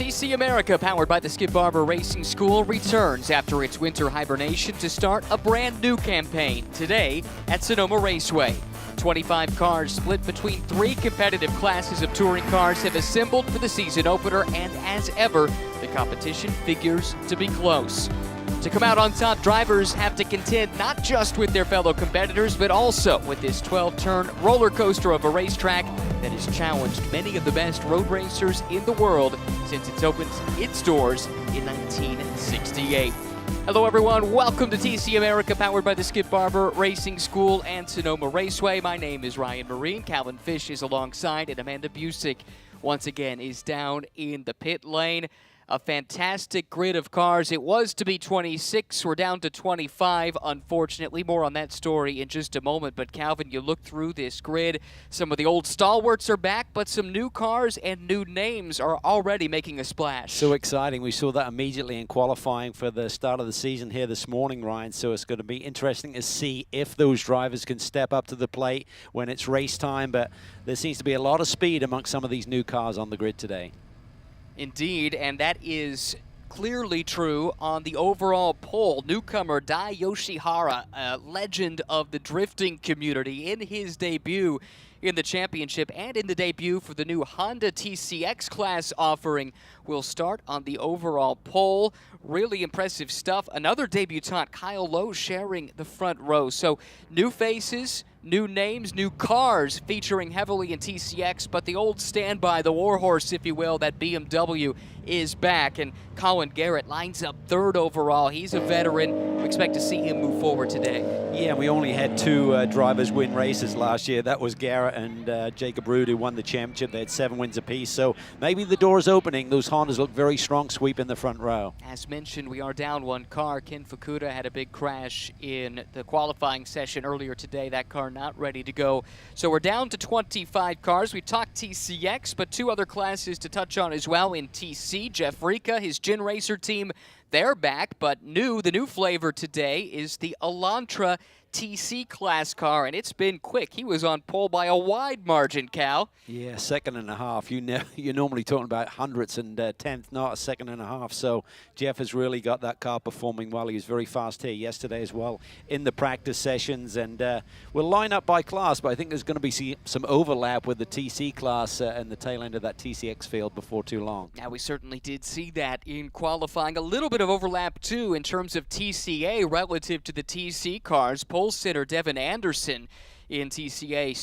GT America, powered by the Skip Barber Racing School, returns after its winter hibernation to start a brand new campaign today at Sonoma Raceway. 25 cars split between 3 competitive classes of touring cars have assembled for the season opener, and as ever, the competition figures to be close. To come out on top, drivers have to contend not just with their fellow competitors, but also with this 12-turn roller coaster of a racetrack that has challenged many of the best road racers in the world since it's opened its doors in 1968. Hello everyone, welcome to TC America, powered by the Skip Barber Racing School and Sonoma Raceway. My name is Ryan Marine. Calvin Fish is alongside, and Amanda Busick once again is down in the pit lane. A fantastic grid of cars. It was to be 26. We're down to 25, unfortunately. More on that story in just a moment. But Calvin, you look through this grid. Some of the old stalwarts are back, but some new cars and new names are already making a splash. So exciting. We saw that immediately in qualifying for the start of the season here this morning, Ryan. So it's going to be interesting to see if those drivers can step up to the plate when it's race time. But there seems to be a lot of speed amongst some of these new cars on the grid today. Indeed, and that is clearly true on the overall poll. Newcomer Dai Yoshihara, a legend of the drifting community, in his debut in the championship and in the debut for the new Honda TCX class offering, will start on the overall poll. Really impressive stuff. Another debutant, Kyle Lowe, sharing the front row. So new faces, new names, new cars featuring heavily in TCX, but the old standby, the warhorse, if you will, that BMW is back, and Colin Garrett lines up 3rd overall. He's a veteran. We expect to see him move forward today. Yeah, we only had 2 drivers win races last year. That was Garrett and Jacob Ruud, who won the championship. They had 7 wins apiece, so maybe the door's opening. Those Hondas look very strong, sweep in the front row. As mentioned, we are down 1 car. Ken Fukuda had a big crash in the qualifying session earlier today. That car not ready to go. So we're down to 25 cars. We talked TCX, but 2 other classes to touch on as well in TC. Jeff Rika, his Gen Racer team, they're back, but the new flavor today is the Elantra TC class car, and it's been quick. He was on pole by a wide margin, Cal. Yeah, 2.5. You're normally talking about hundredths and 10th, not a 2.5. So Jeff has really got that car performing well. He was very fast here yesterday as well in the practice sessions, and we'll line up by class, but I think there's going to be some overlap with the TC class and the tail end of that TCX field before too long. Now, we certainly did see that in qualifying. A little bit of overlap, too, in terms of TCA relative to the TC cars. Pole sitter Devin Anderson in TCA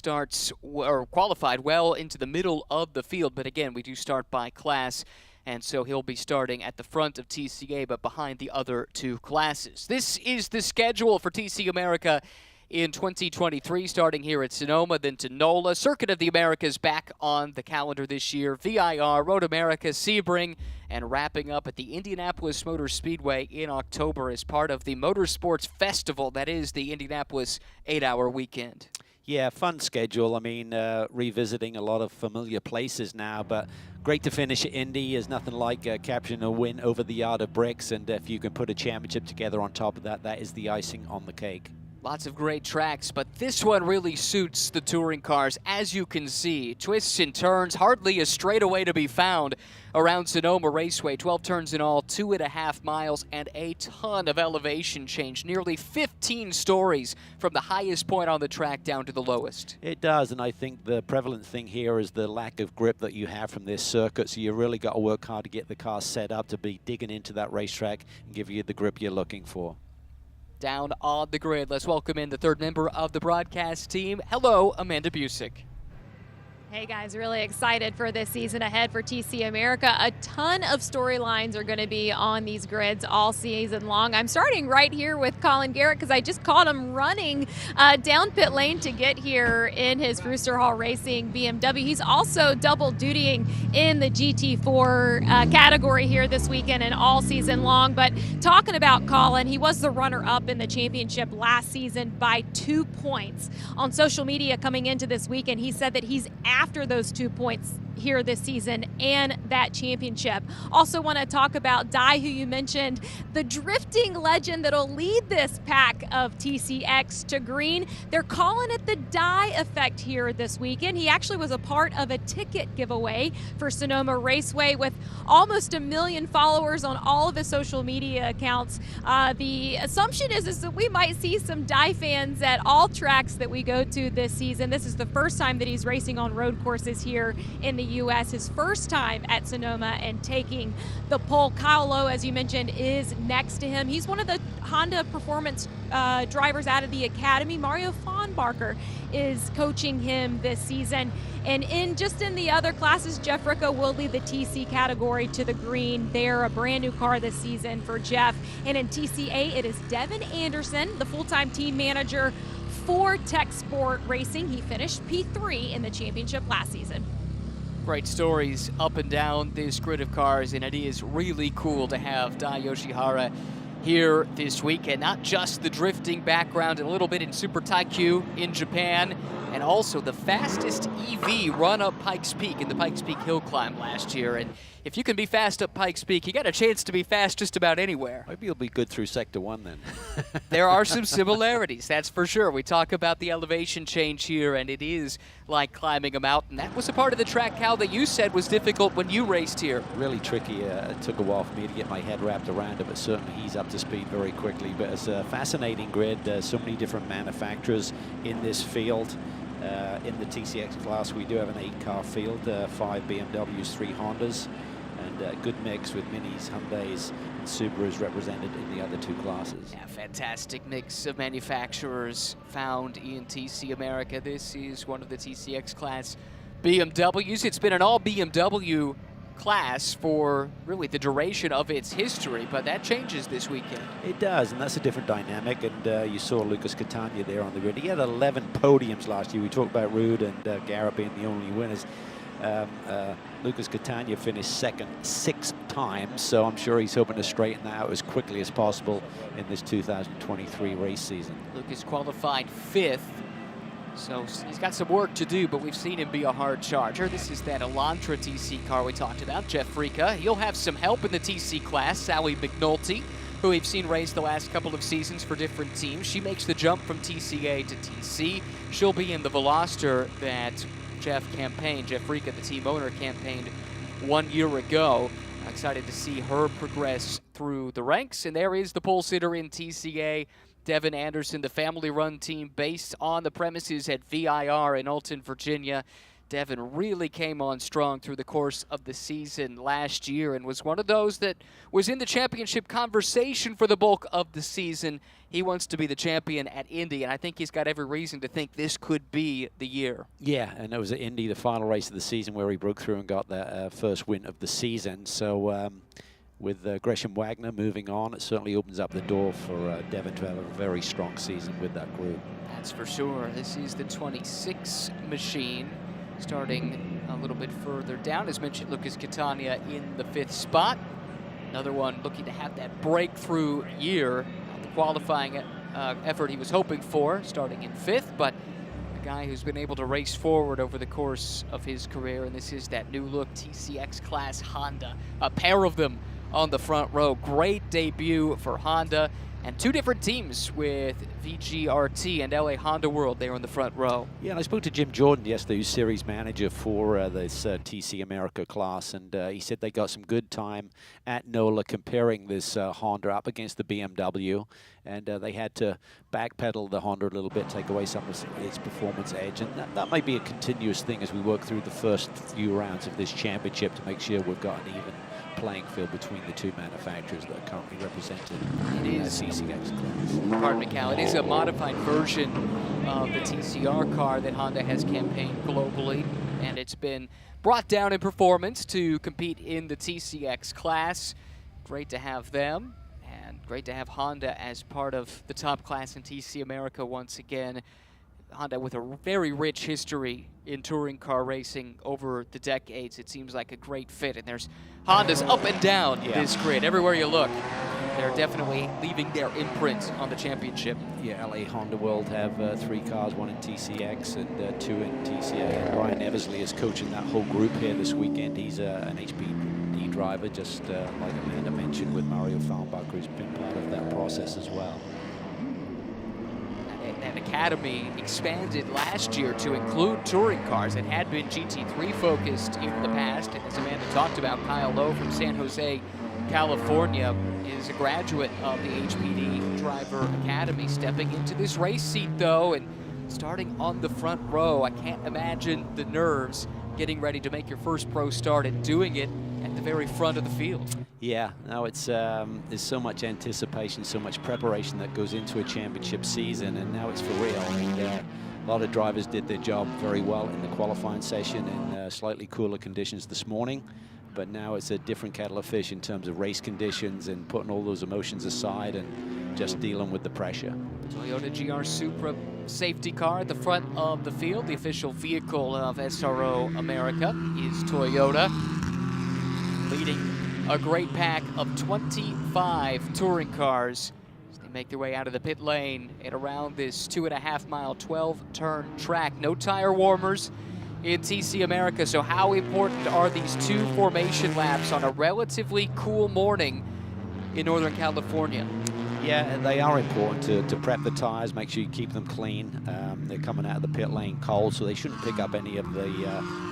qualified well into the middle of the field, but again, we do start by class, and so he'll be starting at the front of TCA, but behind the other 2 classes. This is the schedule for TC America in 2023, starting here at Sonoma, then to NOLA. Circuit of the Americas back on the calendar this year. VIR, Road America, Sebring, and wrapping up at the Indianapolis Motor Speedway in October as part of the Motorsports Festival. That is the Indianapolis 8-hour weekend. Yeah, fun schedule. I mean, revisiting a lot of familiar places now, but great to finish at Indy. There's nothing like capturing a win over the Yard of Bricks, and if you can put a championship together on top of that, that is the icing on the cake. Lots of great tracks, but this one really suits the touring cars, as you can see. Twists and turns, hardly a straightaway to be found around Sonoma Raceway. 12 turns in all, 2.5 miles, and a ton of elevation change. Nearly 15 stories from the highest point on the track down to the lowest. It does, and I think the prevalent thing here is the lack of grip that you have from this circuit, so you really got to work hard to get the car set up to be digging into that racetrack and give you the grip you're looking for. Down on the grid, let's welcome in the 3rd member of the broadcast team. Hello, Amanda Busick. Hey guys, really excited for this season ahead for TC America. A ton of storylines are going to be on these grids all season long. I'm starting right here with Colin Garrett because I just caught him running down pit lane to get here in his Rooster Hall Racing BMW. He's also double dutying in the GT4 category here this weekend and all season long. But talking about Colin, he was the runner-up in the championship last season by 2 points. On social media coming into this weekend, he said that he's after those 2 points here this season and that championship. Also want to talk about Dye, who you mentioned, the drifting legend that'll lead this pack of TCX to green. They're calling it the Dye effect here this weekend. He actually was a part of a ticket giveaway for Sonoma Raceway with almost 1 million followers on all of his social media accounts. The assumption is that we might see some Dye fans at all tracks that we go to this season. This is the first time that he's racing on road courses here in the U.S., his first time at Sonoma and taking the pole. Kyle Lowe, as you mentioned, is next to him. He's one of the Honda Performance drivers out of the academy. Mario Fahnbarker is coaching him this season. And in the other classes, Jeff Ricca will lead the TC category to the green. They're a brand new car this season for Jeff. And in TCA, it is Devin Anderson, the full-time team manager for Tech Sport Racing. He finished P3 in the championship last season. Great stories up and down this grid of cars, and it is really cool to have Dai Yoshihara here this week, and not just the drifting background, a little bit in Super Taikyu in Japan, and also the fastest EV run up Pikes Peak in the Pikes Peak hill climb last year. And if you can be fast up Pikes Peak, you got a chance to be fast just about anywhere. Maybe you'll be good through Sector 1 then. There are some similarities, that's for sure. We talk about the elevation change here, and it is like climbing a mountain. That was a part of the track, Cal, that you said was difficult when you raced here. Really tricky. It took a while for me to get my head wrapped around it, but certainly he's up to speed very quickly. But it's a fascinating grid. So many different manufacturers in this field. In the TCX class, we do have an 8-car field, 5 BMWs, 3 Hondas, and a good mix with Minis, Hyundais, and Subarus represented in the other 2 classes. Yeah, fantastic mix of manufacturers found in TC America. This is one of the TCX class BMWs. It's been an all BMW class for really the duration of its history, but that changes this weekend. It does, and that's a different dynamic, and you saw Lucas Catania there on the grid. He had 11 podiums last year. We talked about Ruud and Garrett being the only winners. Lucas Catania finished second 6 times, so I'm sure he's hoping to straighten that out as quickly as possible in this 2023 race season. Lucas qualified 5th. So he's got some work to do, but we've seen him be a hard charger. This is that Elantra TC car we talked about, Jeff Ricca. He'll have some help in the TC class, Sally McNulty, who we've seen race the last couple of seasons for different teams. She makes the jump from TCA to TC. She'll be in the Veloster that Jeff Ricca, the team owner, campaigned 1 year ago. I'm excited to see her progress through the ranks. And there is the pole sitter in TCA, Devin Anderson, the family-run team based on the premises at VIR in Alton, Virginia. Devin really came on strong through the course of the season last year and was one of those that was in the championship conversation for the bulk of the season. He wants to be the champion at Indy, and I think he's got every reason to think this could be the year. Yeah, and it was at Indy, the final race of the season, where he broke through and got the first win of the season. So with Gresham Wagner moving on, it certainly opens up the door for Devin to have a very strong season with that group. That's for sure. This is the 26 machine, starting a little bit further down. As mentioned, Lucas Catania in the 5th spot. Another one looking to have that breakthrough year, the qualifying effort he was hoping for, starting in 5th, but a guy who's been able to race forward over the course of his career, and this is that new look TCX class Honda. A pair of them on the front row. Great debut for Honda, and 2 different teams with VGRT and LA Honda World there in the front row. Yeah, and I spoke to Jim Jordan yesterday, who's series manager for this TC America class, and he said they got some good time at NOLA comparing this Honda up against the BMW, and they had to backpedal the Honda a little bit, take away some of its performance edge, and that might be a continuous thing as we work through the first few rounds of this championship to make sure we've got an even playing field between the 2 manufacturers that are currently represented in the TCX class. Pardon me, Cal. It is a modified version of the TCR car that Honda has campaigned globally, and it's been brought down in performance to compete in the TCX class. Great to have them, and great to have Honda as part of the top class in TC America once again. Honda with a very rich history in touring car racing over the decades. It seems like a great fit, and there's Hondas up and down this grid, everywhere you look. they're definitely leaving their imprint on the championship. Yeah, LA Honda World have 3 cars, 1 in TCX and 2 in TCA. And Brian Eversley is coaching that whole group here this weekend. He's an HPD driver, just like Amanda mentioned, with Mario Farnbacher, who's been part of that process as well. And Academy expanded last year to include touring cars. It had been GT3 focused in the past. And as Amanda talked about, Kyle Lowe from San Jose, California, is a graduate of the HPD Driver Academy, stepping into this race seat though and starting on the front row. I can't imagine the nerves getting ready to make your first pro start and doing it at the very front of the field. Yeah, no, it's there's so much anticipation, so much preparation that goes into a championship season, and now it's for real. And a lot of drivers did their job very well in the qualifying session in slightly cooler conditions this morning, but now it's a different kettle of fish in terms of race conditions and putting all those emotions aside and just dealing with the pressure. Toyota GR Supra safety car at the front of the field. The official vehicle of SRO America is Toyota, leading a great pack of 25 touring cars as they make their way out of the pit lane and around this 2.5 mile, 12-turn track. No tire warmers in TC America, so how important are these 2 formation laps on a relatively cool morning in Northern California? Yeah, they are important to prep the tires, make sure you keep them clean. They're coming out of the pit lane cold, so they shouldn't pick up any of the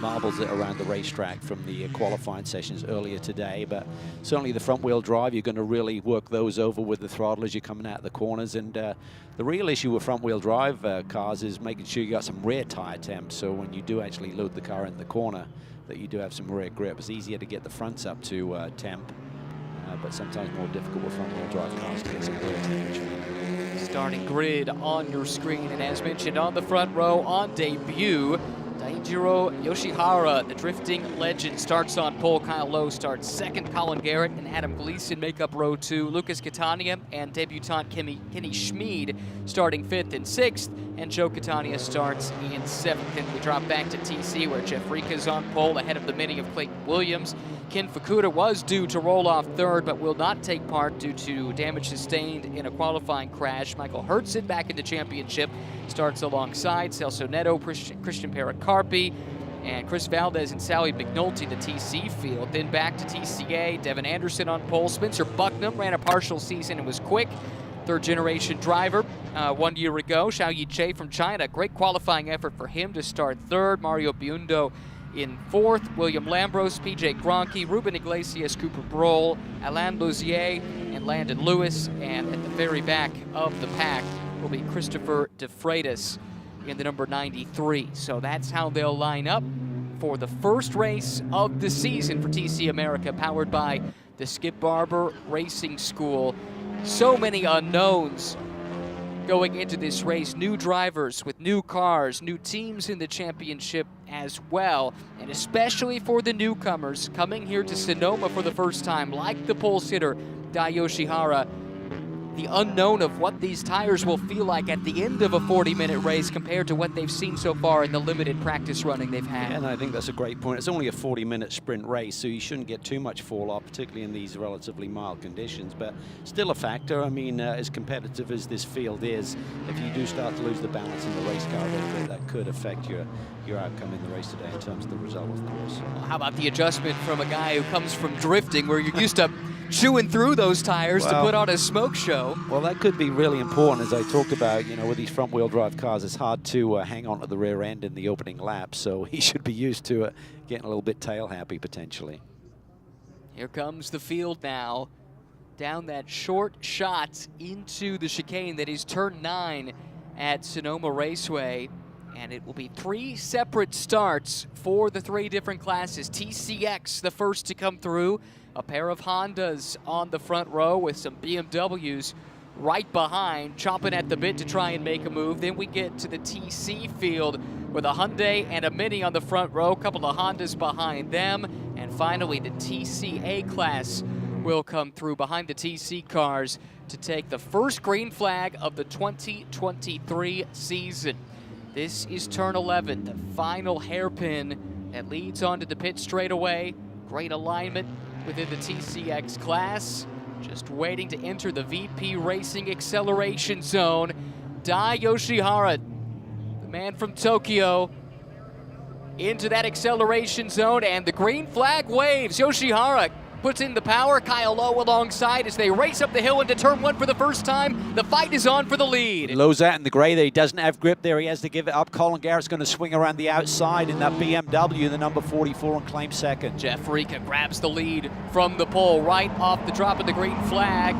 marbles that are around the racetrack from the qualifying sessions earlier today. But certainly the front-wheel drive, you're going to really work those over with the throttle as you're coming out of the corners. And the real issue with front-wheel drive cars is making sure you got some rear tire temp, so when you do actually load the car in the corner, that you do have some rear grip. It's easier to get the fronts up to temp, but sometimes more difficult with front-wheel drive cars to get some rear temperature. Starting grid on your screen, and as mentioned, on the front row on debut, Daijiro Yoshihara, the drifting legend, starts on pole. Kyle Lowe starts second. Colin Garrett and Adam Gleason make up row 2. Lucas Catania and debutant Kenny Schmid starting 5th and 6th, and Joe Catania starts in 7th. And we drop back to TC, where Jeff Rika's on pole ahead of the mini of Clayton Williams. Ken Fukuda was due to roll off 3rd, but will not take part due to damage sustained in a qualifying crash. Michael Hertzen, back in the championship, starts alongside Celso Neto, Christian Pericarpi, and Chris Valdez and Sally McNulty, the TC field. Then back to TCA, Devin Anderson on pole. Spencer Bucknam ran a partial season and was quick. 3rd-generation driver 1 year ago. Xiaoyi Che from China, great qualifying effort for him to start 3rd. Mario Biundo in 4th. William Lambros, PJ Gronke, Ruben Iglesias, Cooper Broll, Alain Lozier, and Landon Lewis. And at the very back of the pack will be Christopher DeFreitas in the number 93. So that's how they'll line up for the first race of the season for TC America, powered by the Skip Barber Racing School. So many unknowns going into this race. New drivers with new cars, new teams in the championship as well, and especially for the newcomers coming here to Sonoma for the first time, like the pole sitter Dai Yoshihara. The unknown of what these tires will feel like at the end of a 40-minute race compared to what they've seen so far in the limited practice running they've had. And I think that's a great point. It's only a 40-minute sprint race, so you shouldn't get too much fall off, particularly in these relatively mild conditions, but still a factor. I mean, as competitive as this field is, if you do start to lose the balance in the race car a little bit, that could affect your outcome in the race today in terms of the result, of course. Well, how about the adjustment from a guy who comes from drifting, where you're used to chewing through those tires to put on a smoke show? Well, that could be really important, as I talked about. You know, with these front-wheel drive cars, it's hard to hang on to the rear end in the opening lap, so he should be used to it, getting a little bit tail-happy potentially. Here comes the field now, down that short shot into the chicane that is turn 9 at Sonoma Raceway. And it will be 3 separate starts for the 3 different classes. TCX, the first to come through. A pair of Hondas on the front row with some BMWs right behind, chomping at the bit to try and make a move. Then we get to the TC field with a Hyundai and a Mini on the front row, a couple of Hondas behind them. And finally, the TCA class will come through behind the TC cars to take the first green flag of the 2023 season. This is turn 11, the final hairpin that leads onto the pit straightaway. Great alignment within the TCX class. Just waiting to enter the VP Racing acceleration zone. Dai Yoshihara, the man from Tokyo, into that acceleration zone, and the green flag waves. Yoshihara puts in the power. Kyle Lowe alongside as they race up the hill into turn one for the first time. The fight is on for the lead. Lowe's out in the gray there. He doesn't have grip there. He has to give it up. Colin Garrett's going to swing around the outside in that BMW, the number 44, and claim second. Jeff Rika grabs the lead from the pole right off the drop of the green flag.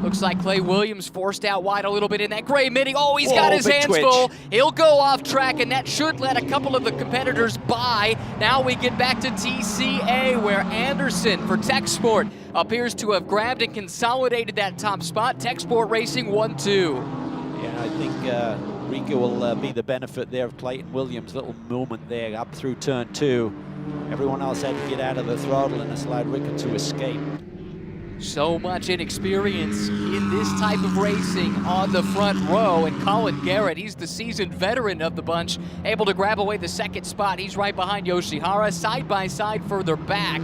Looks like Clay Williams forced out wide a little bit in that gray mini. Oh, he's got his hands full. He'll go off track, and that should let a couple of the competitors by. Now we get back to TCA, where Anderson for Tech Sport appears to have grabbed and consolidated that top spot. Tech Sport Racing 1-2. Yeah, I think Rika will be the benefit there of Clayton Williams' little movement there up through turn two. Everyone else had to get out of the throttle, and it's allowed Rika to escape. So much inexperience in this type of racing on the front row, and Colin Garrett, he's the seasoned veteran of the bunch, able to grab away the second spot. He's right behind Yoshihara, side by side further back.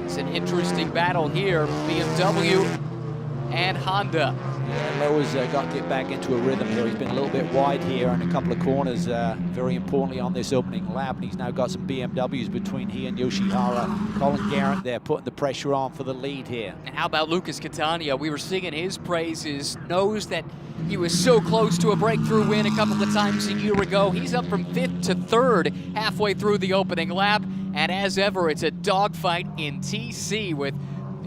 It's an interesting battle here, BMW and Honda. Yeah, Lowe's got to get back into a rhythm here. He's been a little bit wide here in a couple of corners, very importantly on this opening lap, and he's now got some BMWs between he and Yoshihara. Colin Garrett there putting the pressure on for the lead here. And how about Lucas Catania? We were singing his praises, knows that he was so close to a breakthrough win a couple of times a year ago. He's up from 5th to 3rd halfway through the opening lap, and as ever, it's a dogfight in TC with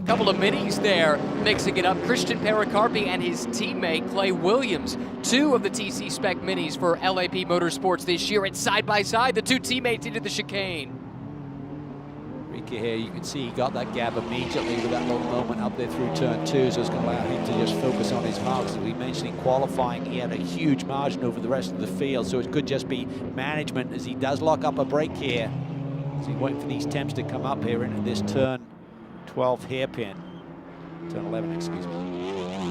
couple of minis there mixing it up. Christian Pericarpi and his teammate Clay Williams, two of the TC Spec minis for LAP Motorsports this year, and side by side the two teammates into the chicane. Rika here, you can see he got that gap immediately with that little moment up there through turn two, so it's going to allow him to just focus on his marks. As we mentioned in qualifying, he had a huge margin over the rest of the field, so it could just be management as he does lock up a break here. So he's waiting for these temps to come up here into this turn 12 hairpin. Turn 11, excuse me.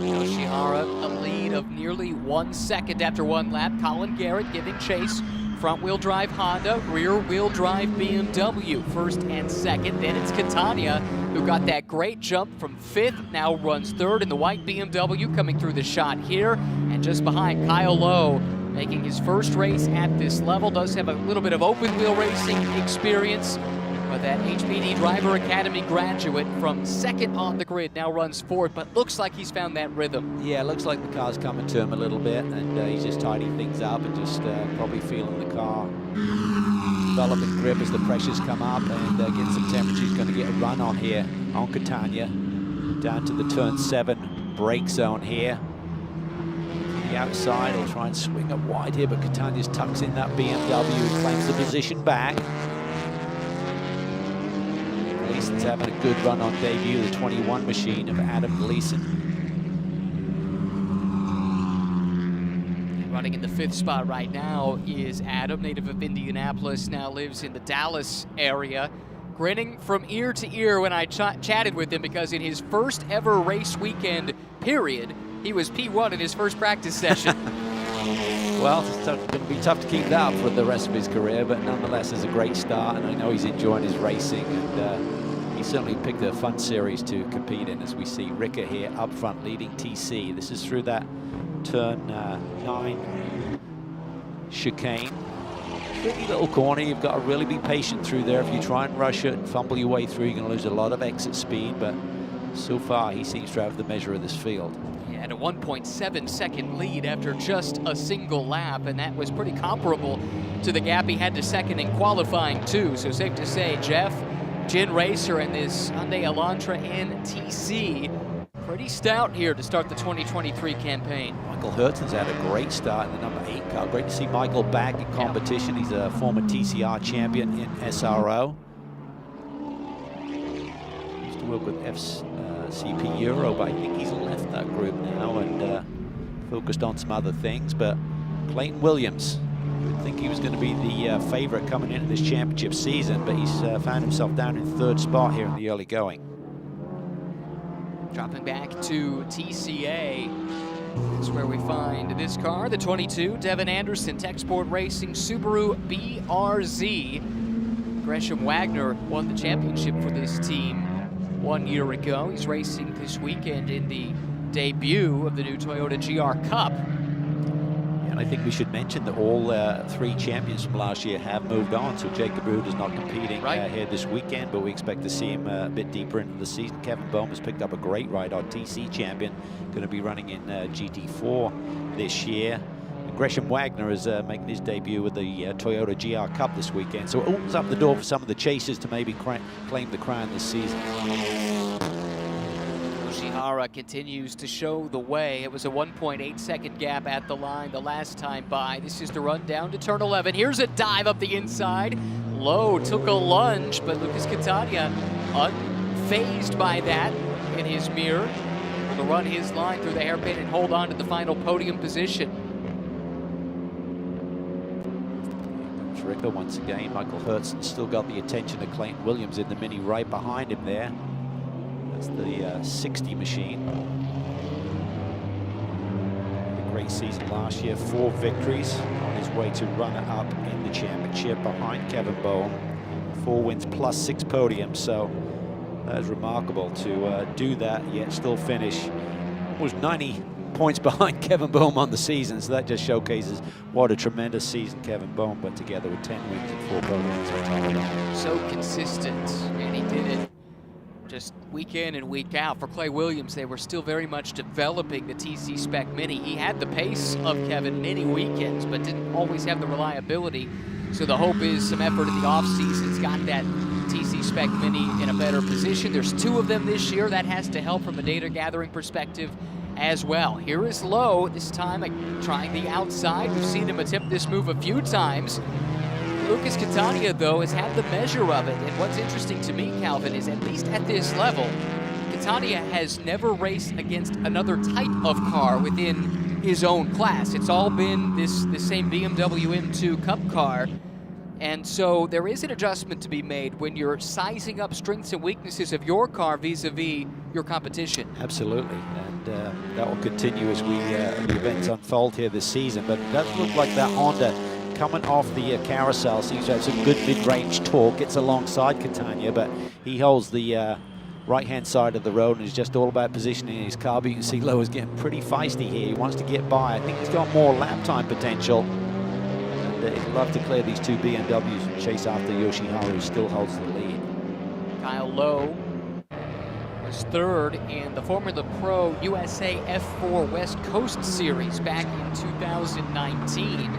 Yoshihara, a lead of nearly 1 second after one lap. Colin Garrett giving chase. Front-wheel drive Honda, rear-wheel drive BMW, first and second. Then it's Catania, who got that great jump from 5th, now runs 3rd in the white BMW, coming through the shot here. And just behind, Kyle Lowe, making his first race at this level. Does have a little bit of open-wheel racing experience. But that HPD Driver Academy graduate from 2nd on the grid now runs 4th, but looks like he's found that rhythm. Yeah, it looks like the car's coming to him a little bit, and he's just tidying things up and just probably feeling the car developing grip as the pressures come up, and getting some temperature. He's going to get a run on here on Catania. Down to the turn 7 brake zone here. The outside, he'll try and swing up wide here, but Catania's tucks in that BMW, claims the position back. Gleason's having a good run on debut, the 21 machine of Adam Gleason. Running in the 5th spot right now is Adam, native of Indianapolis, now lives in the Dallas area. Grinning from ear to ear when I chatted with him, because in his first ever race weekend, period, he was P1 in his first practice session. Well, it's going to be tough to keep that up for the rest of his career, but nonetheless, it's a great start, and I know he's enjoying his racing, and he certainly picked a fun series to compete in, as we see Rika here up front leading TC. This is through that turn 9 chicane. Pretty little corner. You've got to really be patient through there. If you try and rush it and fumble your way through, you're going to lose a lot of exit speed, but so far he seems to have the measure of this field. Had a 1.7 second lead after just a single lap, and that was pretty comparable to the gap he had to second in qualifying too. So safe to say, Jeff, Gin Racer, and this Hyundai Elantra NTC, pretty stout here to start the 2023 campaign. Michael Hurton's had a great start in the number 8 car. Great to see Michael back in competition. He's a former TCR champion in SRO. Used to work with CP Euro, but I think he's left that group now and focused on some other things. But Clayton Williams, you would think he was going to be the favorite coming into this championship season, but he's found himself down in 3rd spot here in the early going. Dropping back to TCA, that's where we find this car, the 22, Devin Anderson, Tech Sport Racing Subaru BRZ. Gresham Wagner won the championship for this team 1 year ago. He's racing this weekend in the debut of the new Toyota GR Cup. And I think we should mention that all 3 champions from last year have moved on. So Jacob Rude is not competing here this weekend, but we expect to see him a bit deeper into the season. Kevin Bohm has picked up a great ride, our TC champion, going to be running in GT4 this year. And Gresham Wagner is making his debut with the Toyota GR Cup this weekend. So it opens up the door for some of the chasers to maybe claim the crown this season. Yoshihara continues to show the way. It was a 1.8-second gap at the line the last time by. This is the run down to turn 11. Here's a dive up the inside. Low took a lunge, but Lucas Catania unfazed by that in his mirror. Able to run his line through the hairpin and hold on to the final podium position. Ricker once again. Michael Hertzen still got the attention of Clayton Williams in the Mini right behind him there. That's the 60 machine. A great season last year, 4 victories on his way to runner-up in the championship behind Kevin Bohm. 4 wins plus 6 podiums, so that is remarkable to do that, yet still finish almost 90 points behind Kevin Bohm on the season, so that just showcases what a tremendous season Kevin Bohm put together with 10 wins and 4 podiums. So consistent, and he did it just week in and week out. For Clay Williams, they were still very much developing the TC Spec Mini. He had the pace of Kevin many weekends, but didn't always have the reliability. So the hope is some effort in the offseason's got that TC Spec Mini in a better position. There's 2 of them this year. That has to help from a data gathering perspective as well. Here is Lowe, this time trying the outside. We've seen him attempt this move a few times. Lucas Catania, though, has had the measure of it. And what's interesting to me, Calvin, is at least at this level, Catania has never raced against another type of car within his own class. It's all been this same BMW M2 Cup car. And so there is an adjustment to be made when you're sizing up strengths and weaknesses of your car vis-a-vis your competition. Absolutely, and that will continue as the events unfold here this season. But it does look like that Honda coming off the carousel seems to have some good mid-range torque. It's alongside Catania, but he holds the right-hand side of the road and is just all about positioning his car. But you can see Lowe is getting pretty feisty here. He wants to get by. I think he's got more lap time potential. And he'd love to clear these 2 BMWs and chase after Yoshihara, who still holds the lead. Kyle Lowe was 3rd in the Formula Pro USA F4 West Coast Series back in 2019.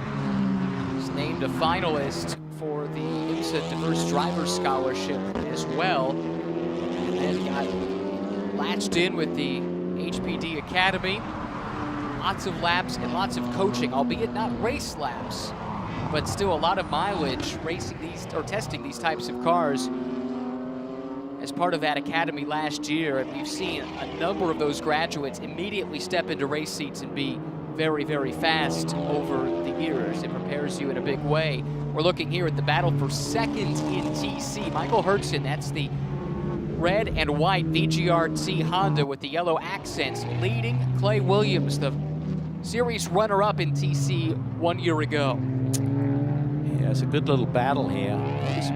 He's named a finalist for the IMSA Diverse Driver Scholarship as well. And then got latched in with the HPD Academy. Lots of laps and lots of coaching, albeit not race laps, but still a lot of mileage racing these or testing these types of cars as part of that academy last year. And we've seen a number of those graduates immediately step into race seats and be very, very fast over the years. It prepares you in a big way. We're looking here at the battle for 2nd in TC. Michael Hertzen, that's the red and white VGRT Honda with the yellow accents, leading Clay Williams, the series runner-up in TC 1 year ago. Yeah, it's a good little battle here.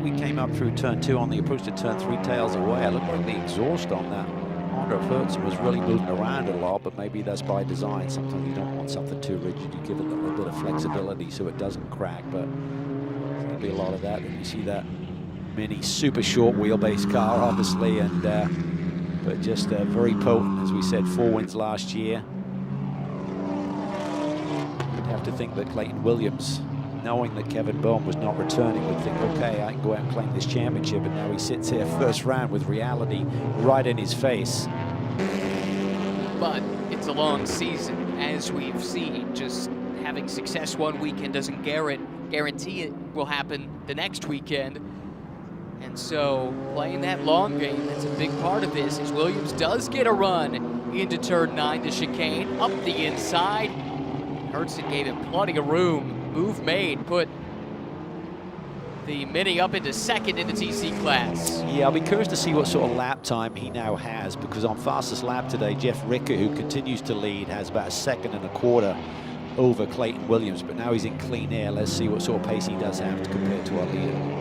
We came up through turn 2 on the approach to turn 3 tails away. It looked like the exhaust on that Honda of Hertzen was really moving around a lot, but maybe that's by design. Sometimes you don't want something too rigid. You give it a little bit of flexibility so it doesn't crack, but there's going to be a lot of that. And you see that Mini super short wheelbase car, obviously, and but just very potent, as we said, 4 wins last year. You'd have to think that Clayton Williams, knowing that Kevin Bohm was not returning, would think, okay, I can go out and claim this championship, and now he sits here first round with reality right in his face. But it's a long season, as we've seen. Just having success one weekend doesn't guarantee it will happen the next weekend. And so playing that long game, that's a big part of this, as Williams does get a run into turn 9 to chicane, up the inside. Hertzen gave him plenty of room. Move made, put the Mini up into 2nd in the TC class. Yeah, I'll be curious to see what sort of lap time he now has, because on fastest lap today, Jeff Ricker, who continues to lead, has about 1.25 seconds over Clayton Williams, but now he's in clean air. Let's see what sort of pace he does have compared to our leader.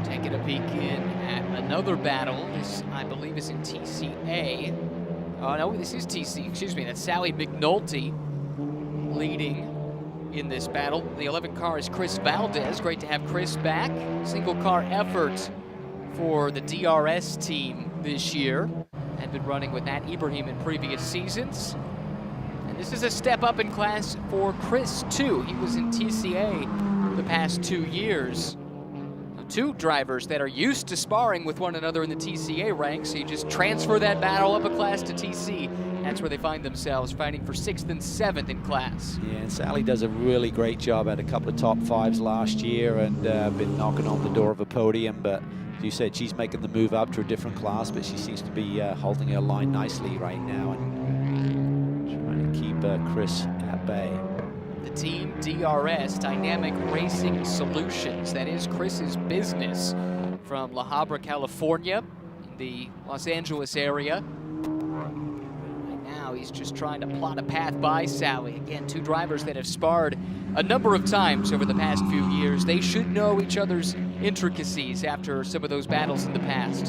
Taking a peek in at another battle. This, I believe, is in TCA. Oh, no, this is TC. Excuse me. That's Sally McNulty leading in this battle. The 11 car is Chris Valdez. Great to have Chris back. Single car effort for the DRS team this year. Had been running with Matt Ibrahim in previous seasons. And this is a step up in class for Chris, too. He was in TCA the past 2 years. Two drivers that are used to sparring with one another in the TCA ranks. So you just transfer that battle up a class to TC. That's where they find themselves, fighting for 6th and 7th in class. Yeah, and Sally does a really great job. Had a couple of top 5s last year and been knocking on the door of a podium. But as you said, she's making the move up to a different class, but she seems to be holding her line nicely right now and trying to keep Chris at bay. The team DRS, Dynamic Racing Solutions. That is Chris's business from La Habra, California, in the Los Angeles area. Right now, he's just trying to plot a path by Sally. Again, two drivers that have sparred a number of times over the past few years. They should know each other's intricacies after some of those battles in the past.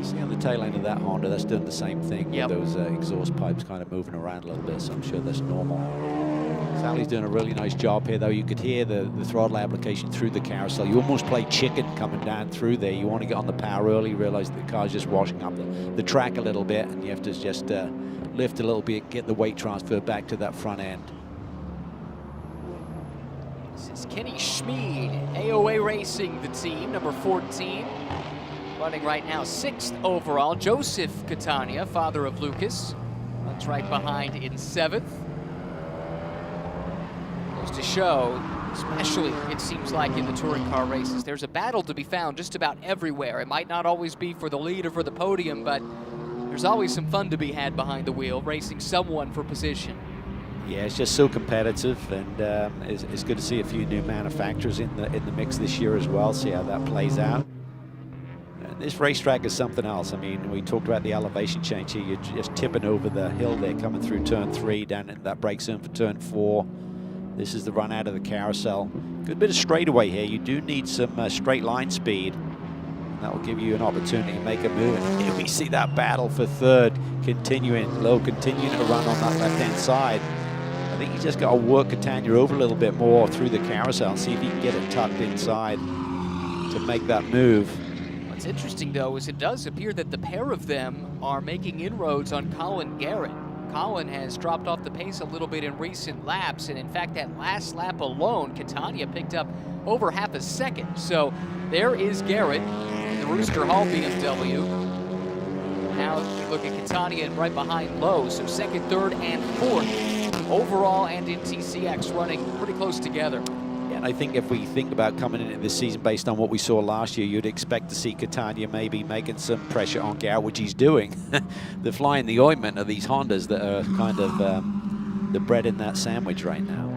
See on the tail end of that Honda, that's doing the same thing. Yep. With those exhaust pipes kind of moving around a little bit, so I'm sure that's normal. Sally's doing a really nice job here, though. You could hear the throttle application through the carousel. You almost play chicken coming down through there. You want to get on the power early, realize the car's just washing up the track a little bit, and you have to just lift a little bit, get the weight transfer back to that front end. This is Kenny Schmid, AOA Racing, the team, number 14. Running right now 6th overall. Joseph Catania, father of Lucas, runs right behind in 7th. Goes to show, especially it seems like in the touring car races, there's a battle to be found just about everywhere. It might not always be for the lead or for the podium, but there's always some fun to be had behind the wheel, racing someone for position. Yeah, it's just so competitive, and it's good to see a few new manufacturers in the mix this year as well. See how that plays out. This racetrack is something else. I mean, we talked about the elevation change here. You're just tipping over the hill there, coming through turn 3, down at that brake zone for turn 4. This is the run out of the carousel. Good bit of straightaway here. You do need some straight line speed. That will give you an opportunity to make a move. And here we see that battle for 3rd, continuing to run on that left-hand side. I think you just got to work Catania over a little bit more through the carousel and see if you can get it tucked inside to make that move. What's interesting, though, is it does appear that the pair of them are making inroads on Colin Garrett. Colin has dropped off the pace a little bit in recent laps, and in fact, that last lap alone, Catania picked up over half a second. So there is Garrett, the Rooster Hall BMW. Now we look at Catania right behind Lowe, so 2nd, 3rd, and 4th overall and in TCX running pretty close together. And I think if we think about coming into this season based on what we saw last year, you'd expect to see Catania maybe making some pressure on Garrett, which he's doing. The fly in the ointment of these Hondas that are kind of the bread in that sandwich right now.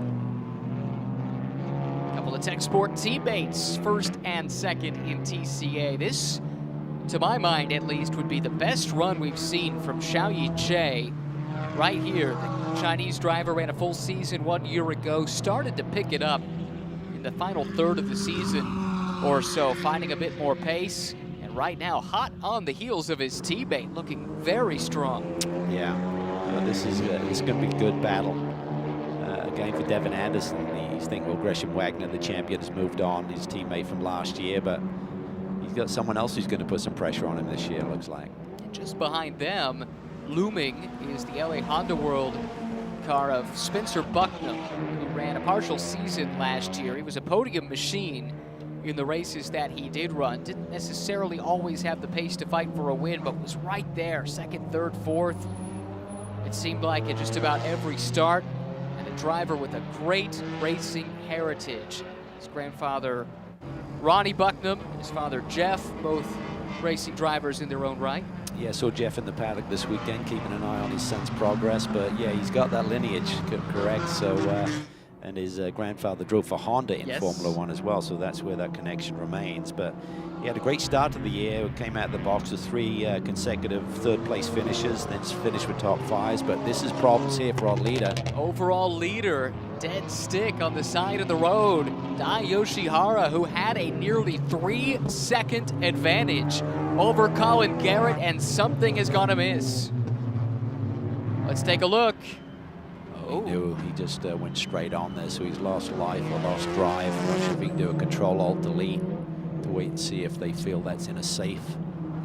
A couple of Tech Sport teammates, 1st and 2nd in TCA. This, to my mind at least, would be the best run we've seen from Xiaoyi Che right here. The Chinese driver ran a full season 1 year ago, started to pick it up in the final 3rd of the season or so, finding a bit more pace, and right now hot on the heels of his teammate, looking very strong. Yeah, this is going to be a good battle. Again for Devin Anderson. He's thinking, well, Gresham Wagner, the champion, has moved on, his teammate from last year, but he's got someone else who's going to put some pressure on him this year, looks like. And just behind them, looming, is the LA Honda World car of Spencer Bucknam, who ran a partial season last year. He was a podium machine in the races that he did run. Didn't necessarily always have the pace to fight for a win, but was right there, 2nd, 3rd, 4th. It seemed like at just about every start, and a driver with a great racing heritage. His grandfather, Ronnie Bucknam, and his father, Jeff, both racing drivers in their own right. Yeah, saw Jeff in the paddock this weekend, keeping an eye on his son's progress. But yeah, he's got that lineage, correct. So, and his grandfather drove for Honda in Formula 1 as well. So that's where that connection remains. But he had a great start to the year. Came out of the box with 3 consecutive 3rd place finishes, then finished with top 5s. But this is problems here for our leader. Overall leader, dead stick on the side of the road. Dai Yoshihara, who had a nearly 3-second advantage over Colin Garrett, and something has gone amiss. Let's take a look. He knew he just went straight on there, so he's lost life or lost drive. I'm not sure if he can do a Control-Alt-Delete to wait and see if they feel that's in a safe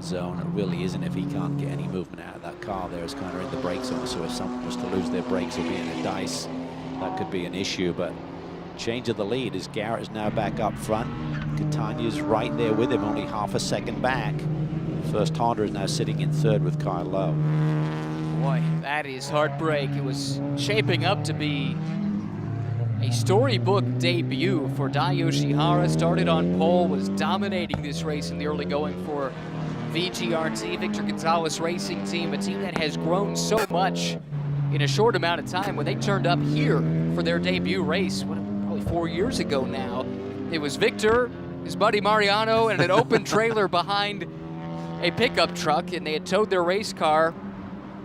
zone. It really isn't if he can't get any movement out of that car there. It's kind of in the brake zone, so if someone was to lose their brakes or be in a dice, that could be an issue. But change of the lead as Garrett is now back up front. Catania's right there with him, only half a second back. First Honda is now sitting in third with Kyle Lowe. Boy, that is heartbreak. It was shaping up to be a storybook debut for Dai Yoshihara. Started on pole, was dominating this race in the early going for VGRT, Victor Gonzalez Racing Team, a team that has grown so much in a short amount of time. When they turned up here for their debut race, probably 4 years ago now, it was Victor, his buddy Mariano, and an open trailer behind a pickup truck, and they had towed their race car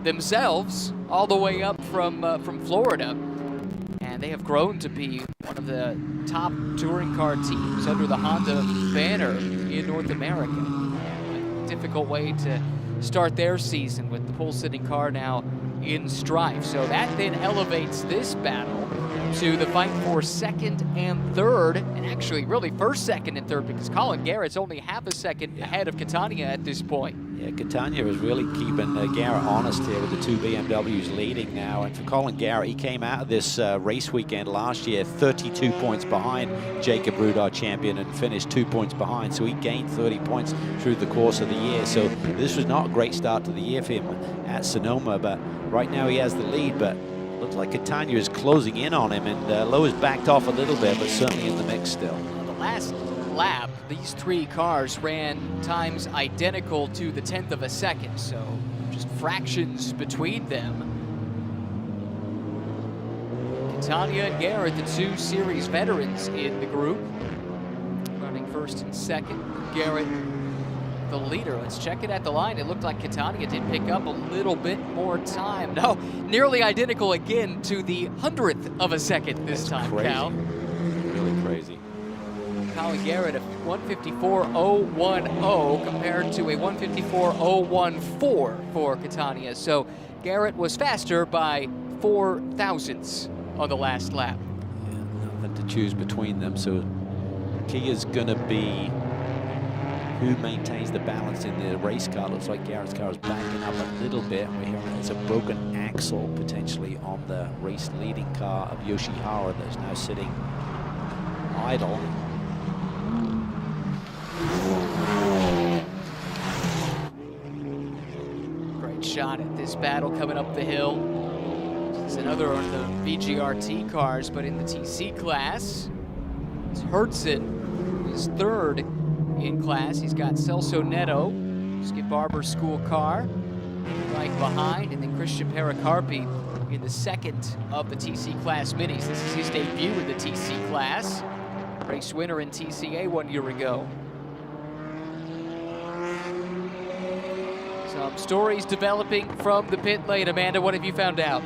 themselves all the way up from Florida. And they have grown to be one of the top touring car teams under the Honda banner in North America. A difficult way to start their season with the pole-sitting car now in strife. So that then elevates this battle to the fight for second and third, and actually really first, second, and third, because Colin Garrett's only half a second ahead of Catania at this point. Yeah, Catania is really keeping Garrett honest here with the two BMWs leading now. And for Colin Garrett, he came out of this race weekend last year 32 points behind Jacob Ruud, champion, and finished 2 points behind. So he gained 30 points through the course of the year. So this was not a great start to the year for him at Sonoma, but right now he has the lead. But looks like Catania is closing in on him, and Lowe has backed off a little bit, but certainly in the mix still. The last lap, these three cars ran times identical to the 10th of a second, so just fractions between them. Catania and Garrett, the two series veterans in the group, running first and second. Garrett, the leader. Let's check it at the line. It looked like Catania did pick up a little bit more time. No, nearly identical again to the 100th of a second this time, crazy. Cal. Really crazy. Colin Garrett, a 154.010 compared to a 154.014 for Catania. So Garrett was faster by 4 thousandths on the last lap. Yeah, nothing to choose between them. So key is going to be who maintains the balance in the race car. Looks like Garrett's car is backing up a little bit. We're hearing there's a broken axle potentially on the race leading car of Yoshihara that's now sitting idle. Great shot at this battle coming up the hill. It's another one of the VGRT cars, but in the TC class. It's Hertzen, who's third in class. He's got Celso Neto, Skip Barber school car, right behind, and then Christian Pericarpi in the second of the TC class minis. This is his debut in the TC class. Race winner in TCA 1 year ago. Some stories developing from the pit lane. Amanda, what have you found out?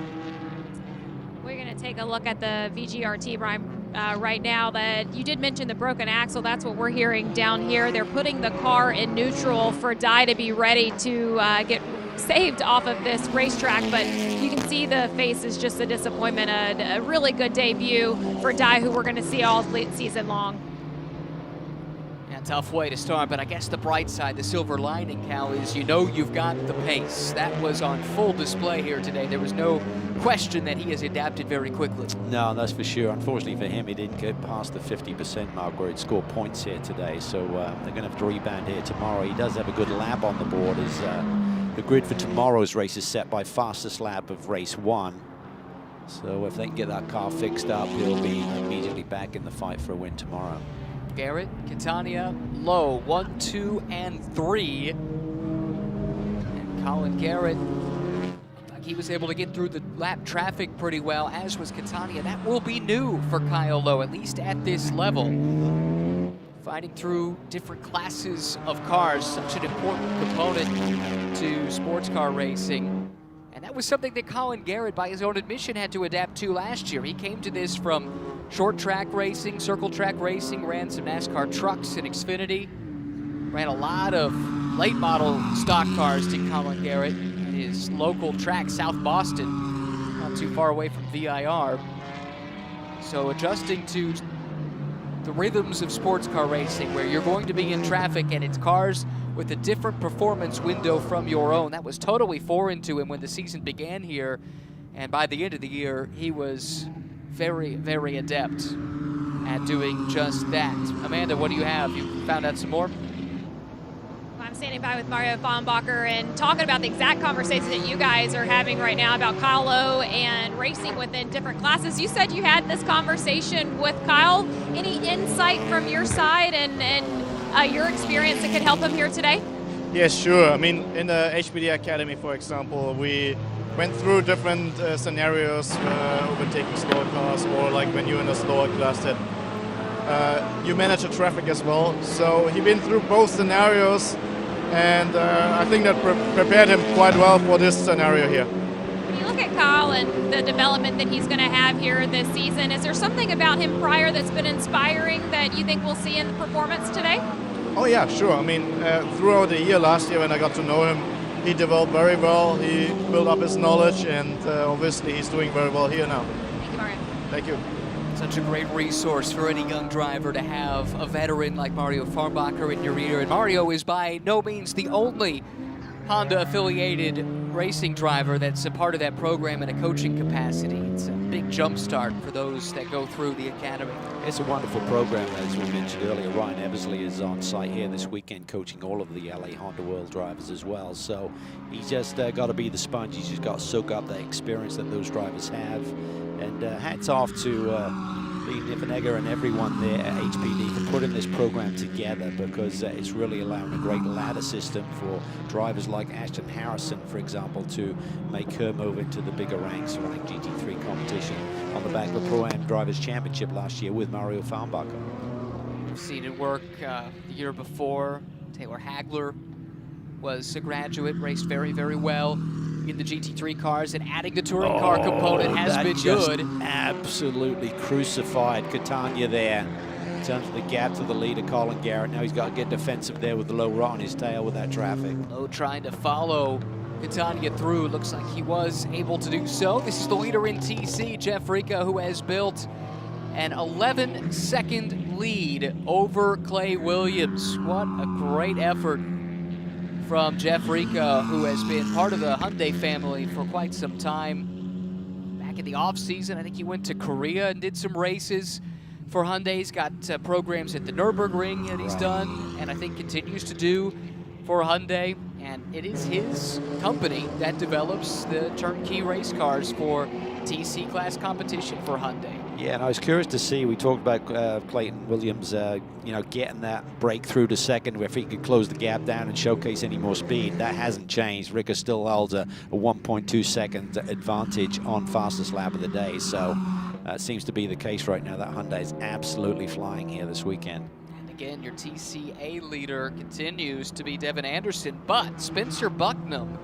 We're going to take a look at the VGRT right now. That you did mention the broken axle. That's what we're hearing down here. They're putting the car in neutral for Dai to be ready to get saved off of this racetrack, but you can see the face is just a disappointment. A really good debut for Dai, who we're going to see all season long. Yeah, tough way to start, but I guess the bright side, the silver lining, Cal, is you know you've got the pace. That was on full display here today. There was no question that he has adapted very quickly. No, that's for sure. Unfortunately for him, he didn't get past the 50% mark where he'd score points here today, so they're going to have to rebound here tomorrow. He does have a good lap on the board as the grid for tomorrow's race is set by fastest lap of race 1. So if they can get that car fixed up, he'll be immediately back in the fight for a win tomorrow. Garrett, Catania, Lowe, 1, 2, and 3. And Colin Garrett, he was able to get through the lap traffic pretty well, as was Catania. That will be new for Kyle Lowe, at least at this level. Fighting through different classes of cars, such an important component to sports car racing. And that was something that Colin Garrett, by his own admission, had to adapt to last year. He came to this from short track racing, circle track racing, ran some NASCAR trucks in Xfinity, ran a lot of late model stock cars to Colin Garrett at his local track, South Boston, not too far away from VIR. So adjusting to the rhythms of sports car racing, where you're going to be in traffic and it's cars with a different performance window from your own. That was totally foreign to him when the season began here, and by the end of the year, he was very, very adept at doing just that. Amanda, what do you have? You found out some more? I'm standing by with Mario Fahnbacher and talking about the exact conversation that you guys are having right now about Kyle Lowe and racing within different classes. You said you had this conversation with Kyle. Any insight from your side and your experience that could help him here today? Yes, sure. I mean, in the HPD Academy, for example, we went through different scenarios, overtaking slower cars, or like when you're in a slower class that you manage the traffic as well. So he's been through both scenarios, and I think that prepared him quite well for this scenario here. When you look at Kyle and the development that he's going to have here this season, is there something about him prior that's been inspiring that you think we'll see in the performance today? Oh yeah, sure. I mean, throughout the year last year when I got to know him, he developed very well. He built up his knowledge, and obviously he's doing very well here now. Thank you, Mario. Thank you. Such a great resource for any young driver to have a veteran like Mario Fahnbacher in your ear. And Mario is by no means the only Honda-affiliated racing driver that's a part of that program in a coaching capacity. It's a big jumpstart for those that go through the academy. It's a wonderful program, as we mentioned earlier. Ryan Eversley is on site here this weekend coaching all of the LA Honda World drivers as well. So he's just got to be the sponge. He's just got to soak up the experience that those drivers have. And hats off to Lee Niffenegger and everyone there at HPD for putting this program together, because it's really allowing a great ladder system for drivers like Ashton Harrison, for example, to make her move into the bigger ranks, running GT3 competition on the back of the Pro-Am Drivers' Championship last year with Mario Fahnbacher. We've seen it work the year before. Taylor Hagler was a graduate, raced very, very well in the GT3 cars, and adding the touring car component has been good. Absolutely crucified Catania there in terms of the gap to the leader, Colin Garrett. Now he's got to get defensive there with the low rot on his tail with that traffic. Lowe trying to follow Catania through. Looks like he was able to do so. This is the leader in TC, Jeff Rica, who has built an 11-second lead over Clay Williams. What a great effort from Jeff Rica, who has been part of the Hyundai family for quite some time. Back in the off-season, I think he went to Korea and did some races for Hyundai. He's got programs at the Nürburgring that he's done, and I think continues to do for Hyundai. And it is his company that develops the turnkey race cars for TC class competition for Hyundai. Yeah, and I was curious to see, we talked about Clayton Williams, you know, getting that breakthrough to second, where if he could close the gap down and showcase any more speed. That hasn't changed. Rica still holds a 1.2 second advantage on fastest lap of the day. So it seems to be the case right now that Hyundai is absolutely flying here this weekend. And again, your TCA leader continues to be Devin Anderson, but Spencer Bucknam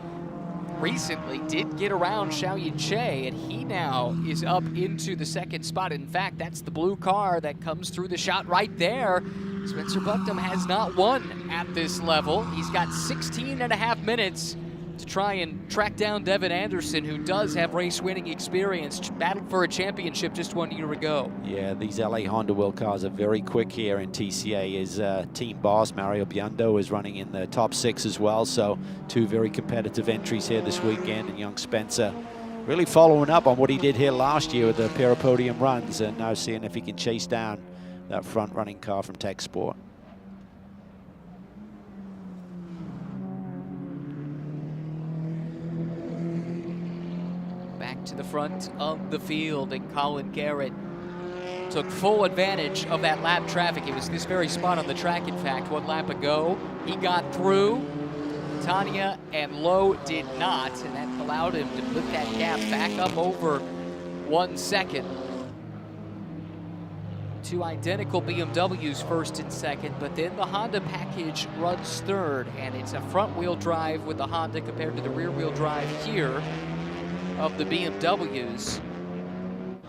recently did get around Xiaoyin Che, and he now is up into the second spot. In fact, that's the blue car that comes through the shot right there. Spencer Bucknam has not won at this level. He's got 16.5 minutes to try and track down Devin Anderson, who does have race-winning experience, battled for a championship just 1 year ago. Yeah, these LA Honda World cars are very quick here in TCA. His team boss, Mario Biondo, is running in the top 6 as well, so 2 very competitive entries here this weekend, and young Spencer really following up on what he did here last year with a pair of podium runs, and now seeing if he can chase down that front-running car from Tech Sport. Back to the front of the field, and Colin Garrett took full advantage of that lap traffic. It was this very spot on the track, in fact, 1 lap ago. He got through. Tanya and Lowe did not, and that allowed him to put that gap back up over 1 second. 2 identical BMWs first and second, but then the Honda package runs third, and it's a front-wheel drive with the Honda compared to the rear-wheel drive here of the BMWs.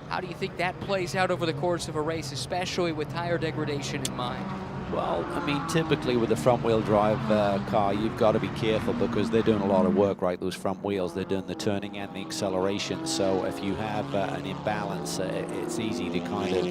How do you think that plays out over the course of a race, especially with tire degradation in mind? Well, I mean, typically with a front-wheel drive car, you've got to be careful because they're doing a lot of work, right? Those front wheels, they're doing the turning and the acceleration. So if you have an imbalance, it's easy to kind of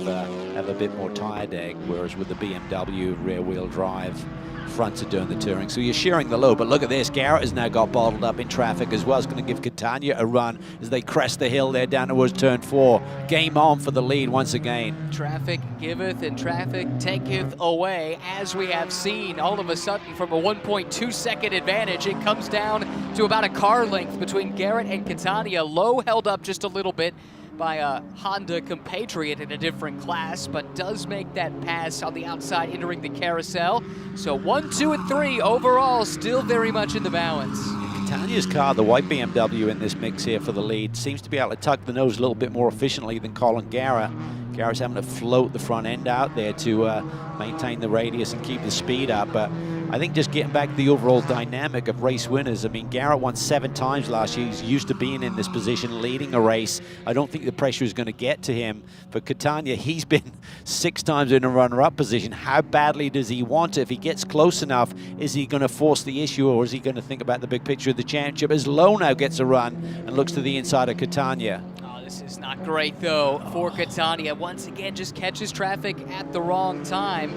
have a bit more tire drag, whereas with the BMW rear-wheel drive, fronts are doing the touring. So you're sharing the load, but look at this. Garrett has now got bottled up in traffic as well. It's going to give Catania a run as they crest the hill there down towards turn 4. Game on for the lead once again. Traffic giveth and traffic taketh away, as we have seen. All of a sudden, from a 1.2 second advantage, it comes down to about a car length between Garrett and Catania. Low held up just a little bit by a Honda compatriot in a different class, but does make that pass on the outside entering the carousel. So 1, 2, and 3 overall, still very much in the balance. Catania's car, the white BMW in this mix here for the lead, seems to be able to tuck the nose a little bit more efficiently than Colin Garrett. Garrett's having to float the front end out there to maintain the radius and keep the speed up, but I think just getting back to the overall dynamic of race winners. I mean, Garrett won 7 times last year. He's used to being in this position, leading a race. I don't think the pressure is going to get to him. For Catania, he's been 6 times in a runner-up position. How badly does he want it? If he gets close enough, is he going to force the issue, or is he going to think about the big picture of the championship? As Lowe now gets a run and looks to the inside of Catania. This is not great, though, for Catania. Once again, just catches traffic at the wrong time.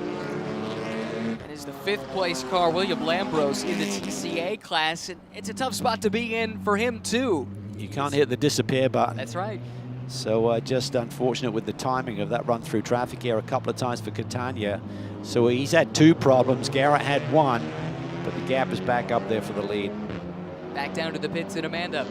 That is the 5th place car, William Lambros, in the TCA class. And it's a tough spot to be in for him, too. You can't hit the disappear button. That's right. So just unfortunate with the timing of that run through traffic here a couple of times for Catania. So he's had 2 problems. Garrett had 1, but the gap is back up there for the lead. Back down to the pits and Amanda.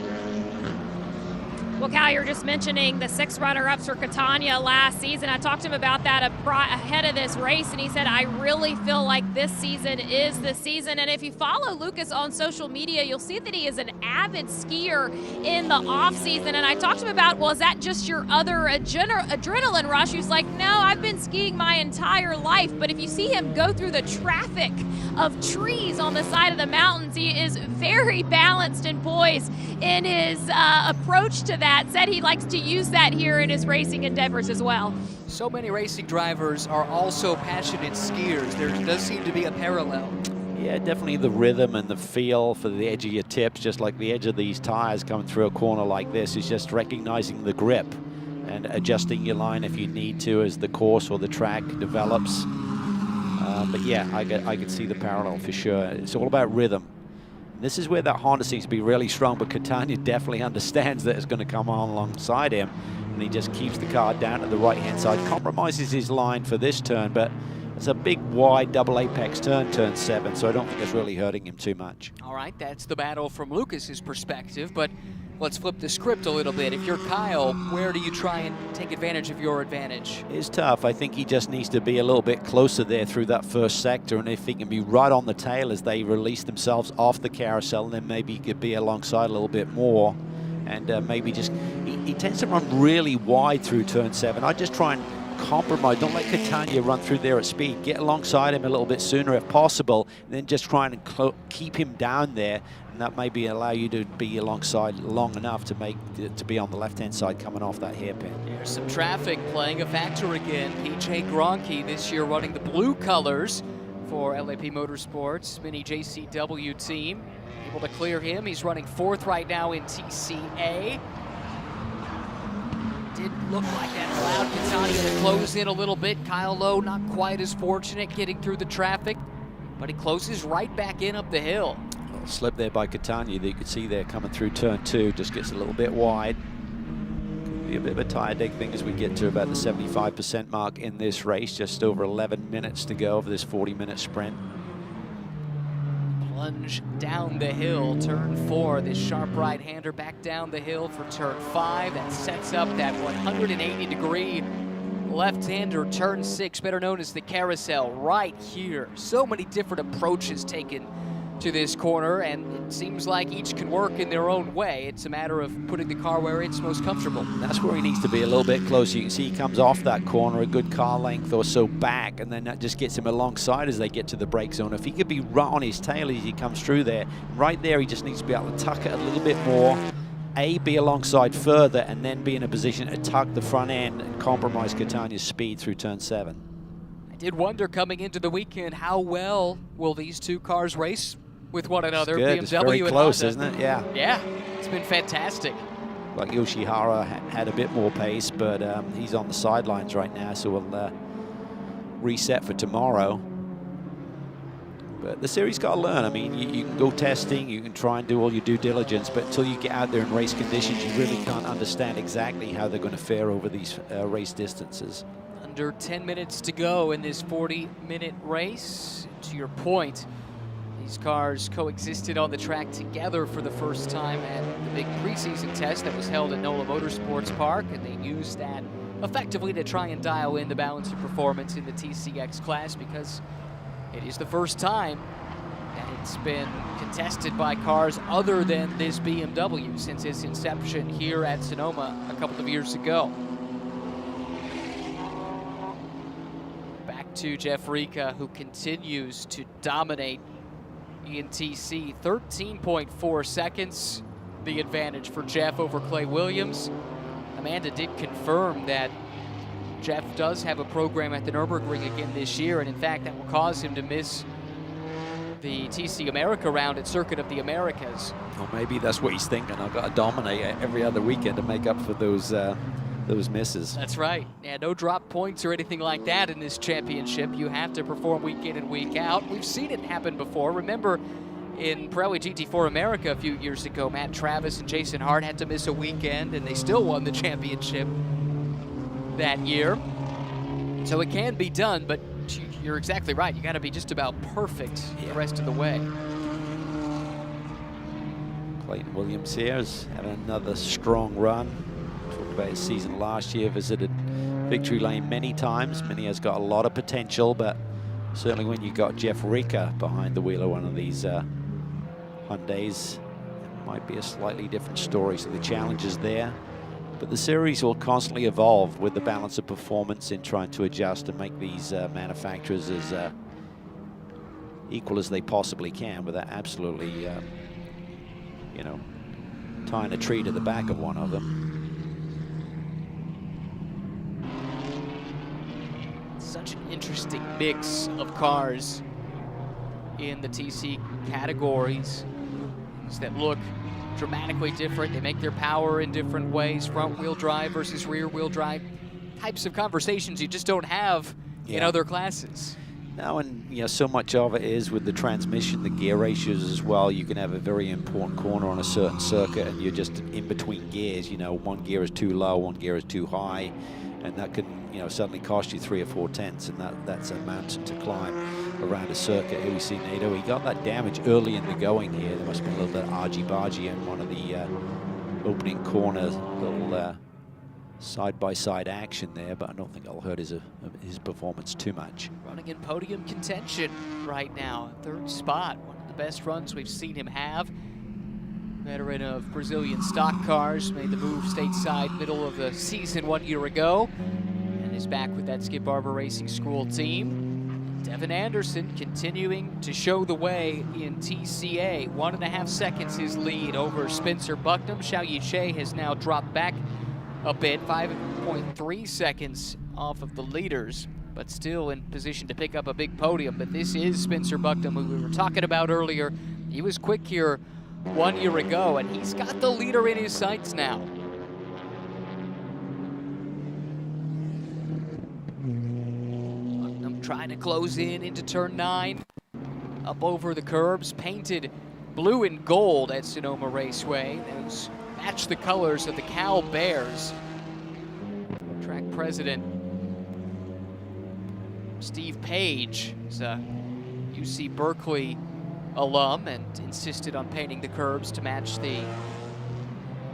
Well, Cal, you're just mentioning the 6 runner-ups for Catania last season. I talked to him about that ahead of this race, and he said, I really feel like this season is the season. And if you follow Lucas on social media, you'll see that he is an avid skier in the off-season. And I talked to him about, well, is that just your other adrenaline rush? He was like, no, I've been skiing my entire life. But if you see him go through the traffic of trees on the side of the mountains, he is very balanced and poised in his approach to that. Said he likes to use that here in his racing endeavors as well. So many racing drivers are also passionate skiers. There does seem to be a parallel. Yeah, definitely the rhythm and the feel for the edge of your tips, just like the edge of these tires coming through a corner like this, is just recognizing the grip and adjusting your line if you need to as the course or the track develops. But yeah, I could see the parallel for sure. It's all about rhythm. This is where that Honda seems to be really strong, but Catania definitely understands that it's going to come on alongside him, and he just keeps the car down to the right-hand side, compromises his line for this turn, but it's a big, wide, double apex turn 7, so I don't think it's really hurting him too much. All right, that's the battle from Lucas's perspective, but let's flip the script a little bit. If you're Kyle, where do you try and take advantage of your advantage? It's tough. I think he just needs to be a little bit closer there through that first sector, and if he can be right on the tail as they release themselves off the carousel, then maybe he could be alongside a little bit more, and maybe just, he tends to run really wide through turn 7. I just try and compromise. Don't let Catania run through there at speed. Get alongside him a little bit sooner if possible, and then just try and keep him down there, and that maybe allow you to be alongside long enough to be on the left-hand side coming off that hairpin. There's some traffic playing a factor again. PJ Gronke this year running the blue colors for LAP Motorsports, mini JCW team. Able to clear him. He's running 4th right now in TCA. Did look like that allowed Catania to close in a little bit. Kyle Lowe not quite as fortunate getting through the traffic, but he closes right back in up the hill. Slip there by Catania that you could see there coming through turn 2, just gets a little bit wide. Could be a bit of a tire dig thing as we get to about the 75% mark in this race. Just over 11 minutes to go of this 40-minute sprint. Plunge down the hill, turn 4. This sharp right-hander back down the hill for turn 5. That sets up that 180-degree left-hander, turn 6, better known as the carousel, right here. So many different approaches taken to this corner, and it seems like each can work in their own way. It's a matter of putting the car where it's most comfortable. That's where he needs to be a little bit closer. You can see he comes off that corner a good car length or so back, and then that just gets him alongside as they get to the brake zone. If he could be right on his tail as he comes through there, right there he just needs to be able to tuck it a little bit more, be alongside further, and then be in a position to tuck the front end and compromise Catania's speed through turn 7. did wonder coming into the weekend, how well will these two cars race with one another? It's good. BMW It's very and close, Honda. isn't it? Yeah. Yeah, it's been fantastic. Like Yoshihara had a bit more pace, but he's on the sidelines right now, so we'll reset for tomorrow. But the series got to learn. I mean, you can go testing, you can try and do all your due diligence, but until you get out there in race conditions, you really can't understand exactly how they're going to fare over these race distances. Under 10 minutes to go in this 40-minute race. To your point, these cars coexisted on the track together for the first time at the big preseason test that was held at NOLA Motorsports Park, and they used that effectively to try and dial in the balance of performance in the TCX class, because it is the first time that it's been contested by cars other than this BMW since its inception here at Sonoma a couple of years ago. Back to Jeff Rica, who continues to dominate ENTC. 13.4 seconds, the advantage for Jeff over Clay Williams. Amanda did confirm that Jeff does have a program at the Nürburgring again this year, and in fact that will cause him to miss the TC America round at Circuit of the Americas. Or maybe that's what he's thinking. I've got to dominate every other weekend to make up for those misses. That's right. Yeah, no drop points or anything like that in this championship. You have to perform week in and week out. We've seen it happen before. Remember in Pirelli GT4 America a few years ago, Matt Travis and Jason Hart had to miss a weekend, and they still won the championship that year. So it can be done, but you're exactly right. You got to be just about perfect the rest of the way. Clayton Williams here is having another strong run. Talked about his season last year, visited victory lane many times. Mini has got a lot of potential, but certainly when you got Jeff Rica behind the wheel of one of these Hyundais, it might be a slightly different story. So the challenge is there. But the series will constantly evolve with the balance of performance in trying to adjust and make these manufacturers as equal as they possibly can without absolutely, you know, tying a tree to the back of one of them. Such an interesting mix of cars in the TC categories. Things that look dramatically different. They make their power in different ways. Front wheel drive versus rear wheel drive. Types of conversations you just don't have in other classes. Now, and you know, so much of it is with the transmission, the gear ratios as well. You can have a very important corner on a certain circuit and you're just in between gears. You know, one gear is too low, one gear is too high, and that can, you know, suddenly cost you 3 or 4 tenths, and that's a mountain to climb around a circuit. Here we see Nato. He got that damage early in the going here. There must have been a little bit of argy-bargy in one of the opening corner, little side-by-side action there, but I don't think it'll hurt his performance too much. Running in podium contention right now, 3rd spot, one of the best runs we've seen him have. Veteran of Brazilian stock cars, made the move stateside middle of the season 1 year ago, and is back with that Skip Barber Racing School team. Devin Anderson continuing to show the way in TCA. 1.5 seconds his lead over Spencer Bucknam. Xiao Yiche has now dropped back a bit, 5.3 seconds off of the leaders, but still in position to pick up a big podium. But this is Spencer Bucknam, who we were talking about earlier. He was quick here 1 year ago, and he's got the leader in his sights now. Bucknam trying to close in into turn 9, up over the curbs, painted blue and gold at Sonoma Raceway. Those match the colors of the Cal Bears. Track president Steve Page is a UC Berkeley alum and insisted on painting the curbs to match the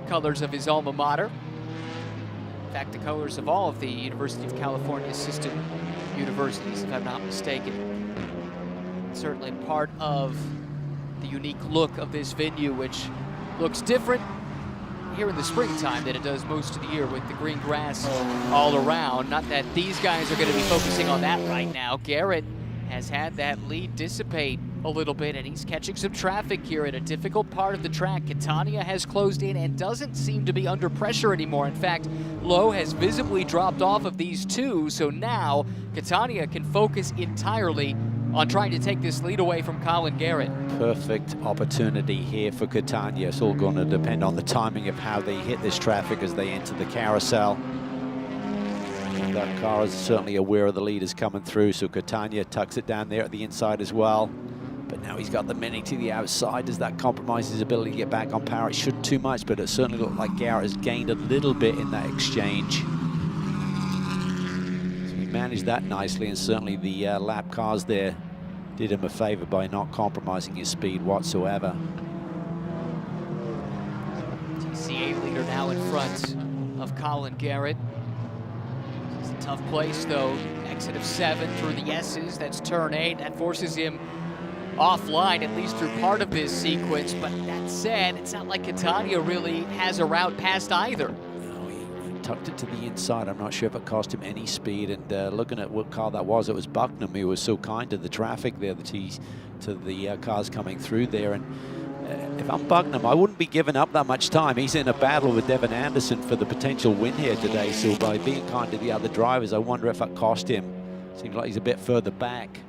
colors of his alma mater. In fact, the colors of all of the University of California sister universities, if I'm not mistaken. Certainly part of the unique look of this venue, which looks different here in the springtime than it does most of the year with the green grass all around. Not that these guys are going to be focusing on that right now. Garrett has had that lead dissipate a little bit, and he's catching some traffic here in a difficult part of the track. Catania has closed in and doesn't seem to be under pressure anymore. In fact, Lowe has visibly dropped off of these two, so now Catania can focus entirely on trying to take this lead away from Colin Garrett. Perfect opportunity here for Catania. It's all going to depend on the timing of how they hit this traffic as they enter the carousel. And that car is certainly aware of the leaders coming through, so Catania tucks it down there at the inside as well. But now he's got the mini to the outside. Does that compromise his ability to get back on power? It shouldn't too much, but it certainly looked like Garrett has gained a little bit in that exchange. So he managed that nicely, and certainly the lap cars there did him a favor by not compromising his speed whatsoever. TCA leader now in front of Colin Garrett. It's a tough place though. Exit of 7 through the S's, that's turn 8. That forces him offline, at least through part of this sequence. But that said, it's not like Catania really has a route past either. No, he tucked it to the inside. I'm not sure if it cost him any speed. And looking at what car that was, it was Bucknam who was so kind to the traffic there, to the cars coming through there. And if I'm Bucknam, I wouldn't be giving up that much time. He's in a battle with Devin Anderson for the potential win here today. So by being kind to the other drivers, I wonder if it cost him. Seems like he's a bit further back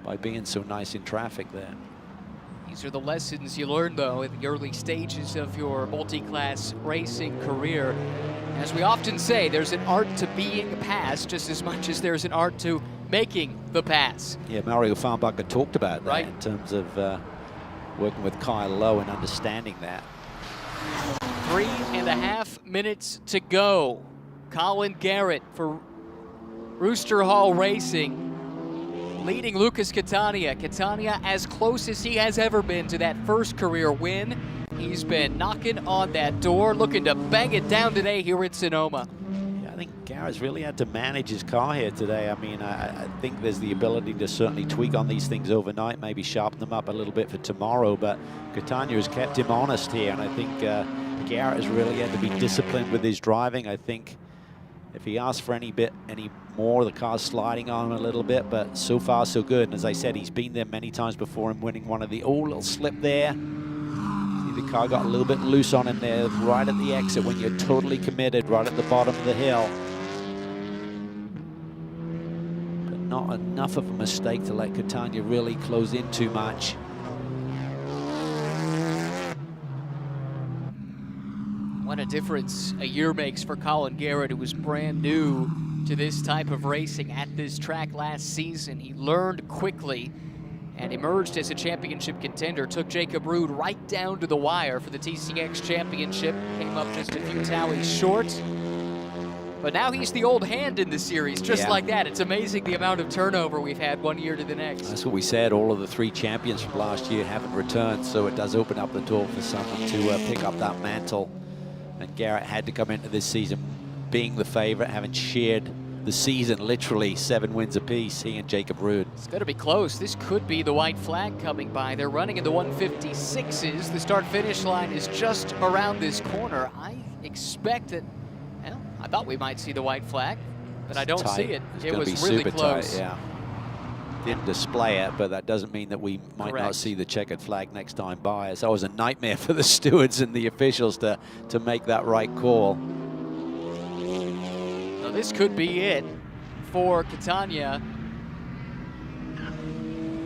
by being so nice in traffic there. These are the lessons you learn, though, in the early stages of your multi-class racing career. As we often say, there's an art to being passed just as much as there's an art to making the pass. Yeah, Mario Farnbacher talked about that, right, in terms of working with Kyle Lowe and understanding that. 3.5 minutes to go. Colin Garrett for Rooster Hall Racing leading Lucas Catania. Catania as close as he has ever been to that first career win. He's been knocking on that door, looking to bang it down today here in Sonoma. Yeah, I think Garrett's really had to manage his car here today. I mean, I think there's the ability to certainly tweak on these things overnight, maybe sharpen them up a little bit for tomorrow, but Catania has kept him honest here, and I think Garrett has really had to be disciplined with his driving. I think if he asks for any more, the car's sliding on him a little bit, but so far so good. And as I said, he's been there many times before him, winning one of the, little slip there. See, the car got a little bit loose on him there, right at the exit when you're totally committed, right at the bottom of the hill. But not enough of a mistake to let Catania really close in too much. What a difference a year makes for Colin Garrett, who was brand new to this type of racing at this track last season. He learned quickly and emerged as a championship contender. Took Jacob Rude right down to the wire for the TCX championship. Came up just a few tallies short. But now he's the old hand in the series, just like that. It's amazing the amount of turnover we've had one year to the next. That's what we said. All of the 3 champions from last year haven't returned, so it does open up the door for someone to pick up that mantle. And Garrett had to come into this season being the favorite, having shared the season, literally 7 wins apiece, he and Jacob Rude. It's going to be close. This could be the white flag coming by. They're running in the 156s. The start-finish line is just around this corner. I expect that, well, I thought we might see the white flag, but I don't see it. It was really close. Tight, yeah. Didn't display it, but that doesn't mean that we might not see the checkered flag next time by. It's always a nightmare for the stewards and the officials to make that right call. Now this could be it for Catania,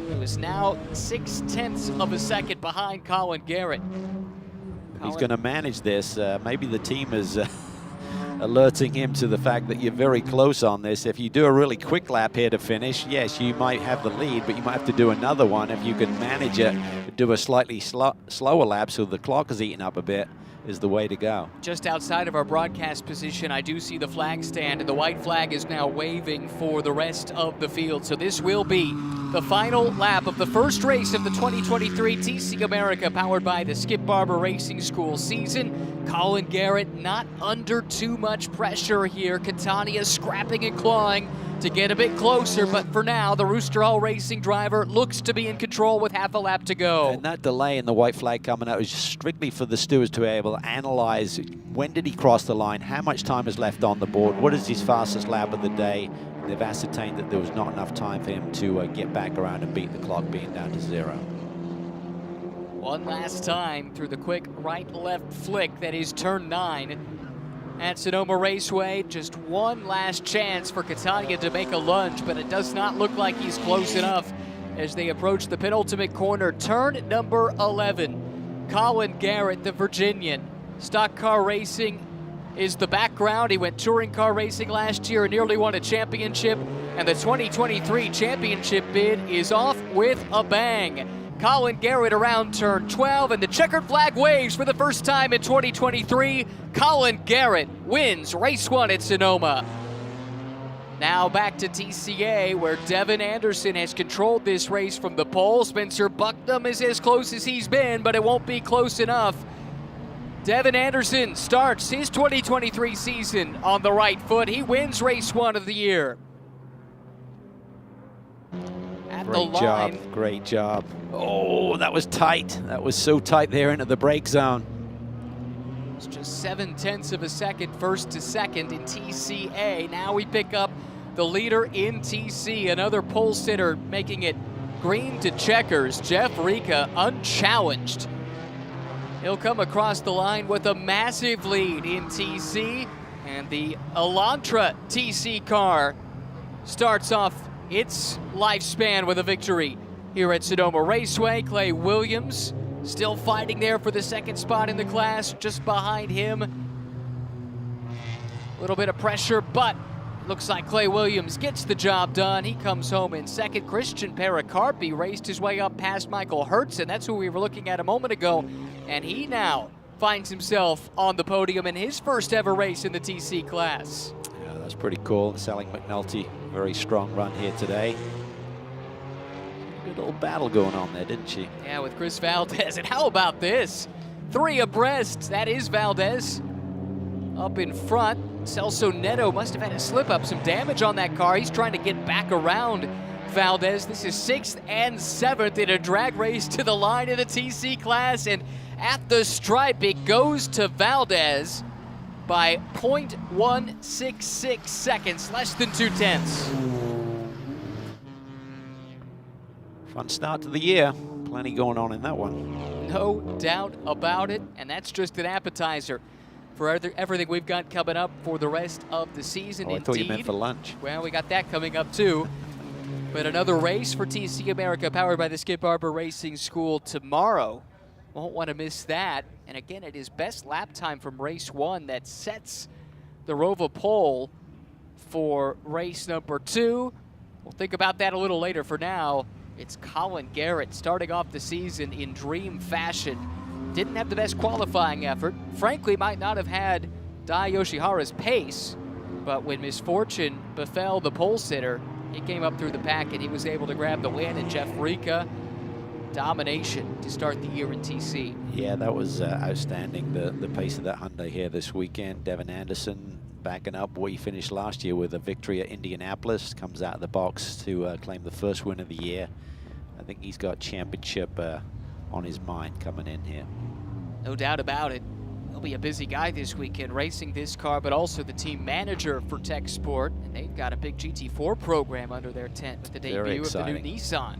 who is now 0.6 of a second behind Colin Garrett. He's going to manage this. Maybe the team is alerting him to the fact that you're very close on this. If you do a really quick lap here to finish, yes, you might have the lead, but you might have to do another one. If you can manage it, do a slightly slower lap so the clock is eating up a bit, is the way to go. Just outside of our broadcast position, I do see the flag stand, and the white flag is now waving for the rest of the field. So this will be the final lap of the first race of the 2023 TC America, powered by the Skip Barber Racing School season. Colin Garrett not under too much pressure here. Catania scrapping and clawing to get a bit closer, but for now, the Rooster Hall Racing driver looks to be in control with half a lap to go. And that delay in the white flag coming out was strictly for the stewards to be able to analyze when did he cross the line, how much time is left on the board, what is his fastest lap of the day. They've ascertained that there was not enough time for him to get back around and beat the clock, being down to 0. one last time through the quick right-left flick that is turn 9 at Sonoma Raceway. Just one last chance for Catania to make a lunge, but it does not look like he's close enough as they approach the penultimate corner, turn number 11. Colin Garrett, the Virginian. Stock car racing is the background. He went touring car racing last year and nearly won a championship, and the 2023 championship bid is off with a bang. Colin Garrett around turn 12, and the checkered flag waves for the first time in 2023. Colin Garrett wins race 1 at Sonoma. Now back to TCA, where Devin Anderson has controlled this race from the pole. Spencer Bucknam is as close as he's been, but it won't be close enough. Devin Anderson starts his 2023 season on the right foot. He wins race 1 of the year. Great job. Oh, that was tight. That was so tight there into the brake zone. It's just 0.7 of a second first to second in TCA. Now we pick up the leader in TC, another pole sitter making it green to checkers. Jeff Rica unchallenged. He'll come across the line with a massive lead in TC, and the Elantra TC car starts off its lifespan with a victory here at Sonoma Raceway. Clay Williams still fighting there for the second spot in the class, just behind him. A little bit of pressure, but looks like Clay Williams gets the job done. He comes home in second. Christian Pericarpi raced his way up past Michael Hertz, and that's who we were looking at a moment ago. And he now finds himself on the podium in his first ever race in the TC class. Yeah, that's pretty cool. Sally McNulty, very strong run here today. Good little battle going on there, didn't she? Yeah, with Chris Valdez. And how about this? 3 abreast. That is Valdez up in front. Celso Neto must have had a slip up, some damage on that car. He's trying to get back around Valdez. This is 6th and 7th in a drag race to the line in the TC class. And at the stripe, it goes to Valdez by 0.166 seconds, less than 0.2. Fun start to the year. Plenty going on in that one. No doubt about it, and that's just an appetizer for everything we've got coming up for the rest of the season. Oh, I thought you meant for lunch. Well, we got that coming up too. But another race for TC America, powered by the Skip Barber Racing School tomorrow. Won't want to miss that. And again, it is best lap time from race 1 that sets the Rova pole for race number 2. We'll think about that a little later. For now, it's Colin Garrett starting off the season in dream fashion. Didn't have the best qualifying effort. Frankly, might not have had Dai Yoshihara's pace, but when misfortune befell the pole sitter, he came up through the pack and he was able to grab the win. And Jeff Rica, domination to start the year in TC. Yeah, that was outstanding, the pace of that Hyundai here this weekend. Devin Anderson backing up what he finished last year with a victory at Indianapolis. Comes out of the box to claim the first win of the year. I think he's got championship on his mind coming in here. No doubt about it. He'll be a busy guy this weekend racing this car, but also the team manager for Tech Sport. And they've got a big GT4 program under their tent with the debut of the new Nissan.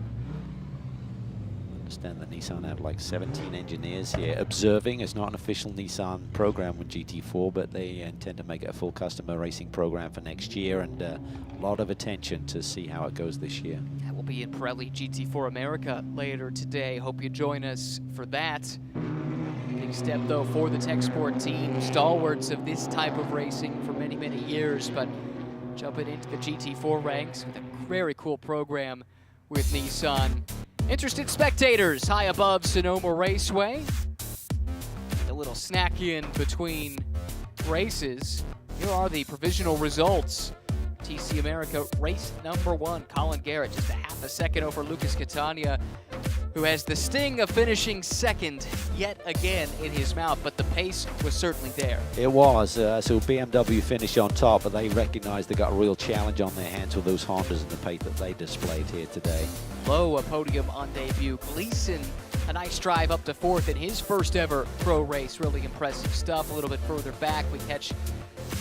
I understand that Nissan have like 17 engineers here observing. It's not an official Nissan program with GT4, but they intend to make it a full customer racing program for next year, and a lot of attention to see how it goes this year. That will be in Pirelli GT4 America later today. Hope you join us for that. Big step, though, for the Tech Sport team. Stalwarts of this type of racing for many, many years, but jumping into the GT4 ranks with a very cool program with Nissan. Interested spectators high above Sonoma Raceway. A little snack in between races. Here are the provisional results. TC America race number 1, Colin Garrett just a half a second over Lucas Catania, who has the sting of finishing second yet again in his mouth, but the pace was certainly there. It was. So BMW finished on top, but they recognized they got a real challenge on their hands with those Hondas and the pace that they displayed here today. Lowe, a podium on debut. Gleason, a nice drive up to 4th in his first ever pro race. Really impressive stuff. A little bit further back, we catch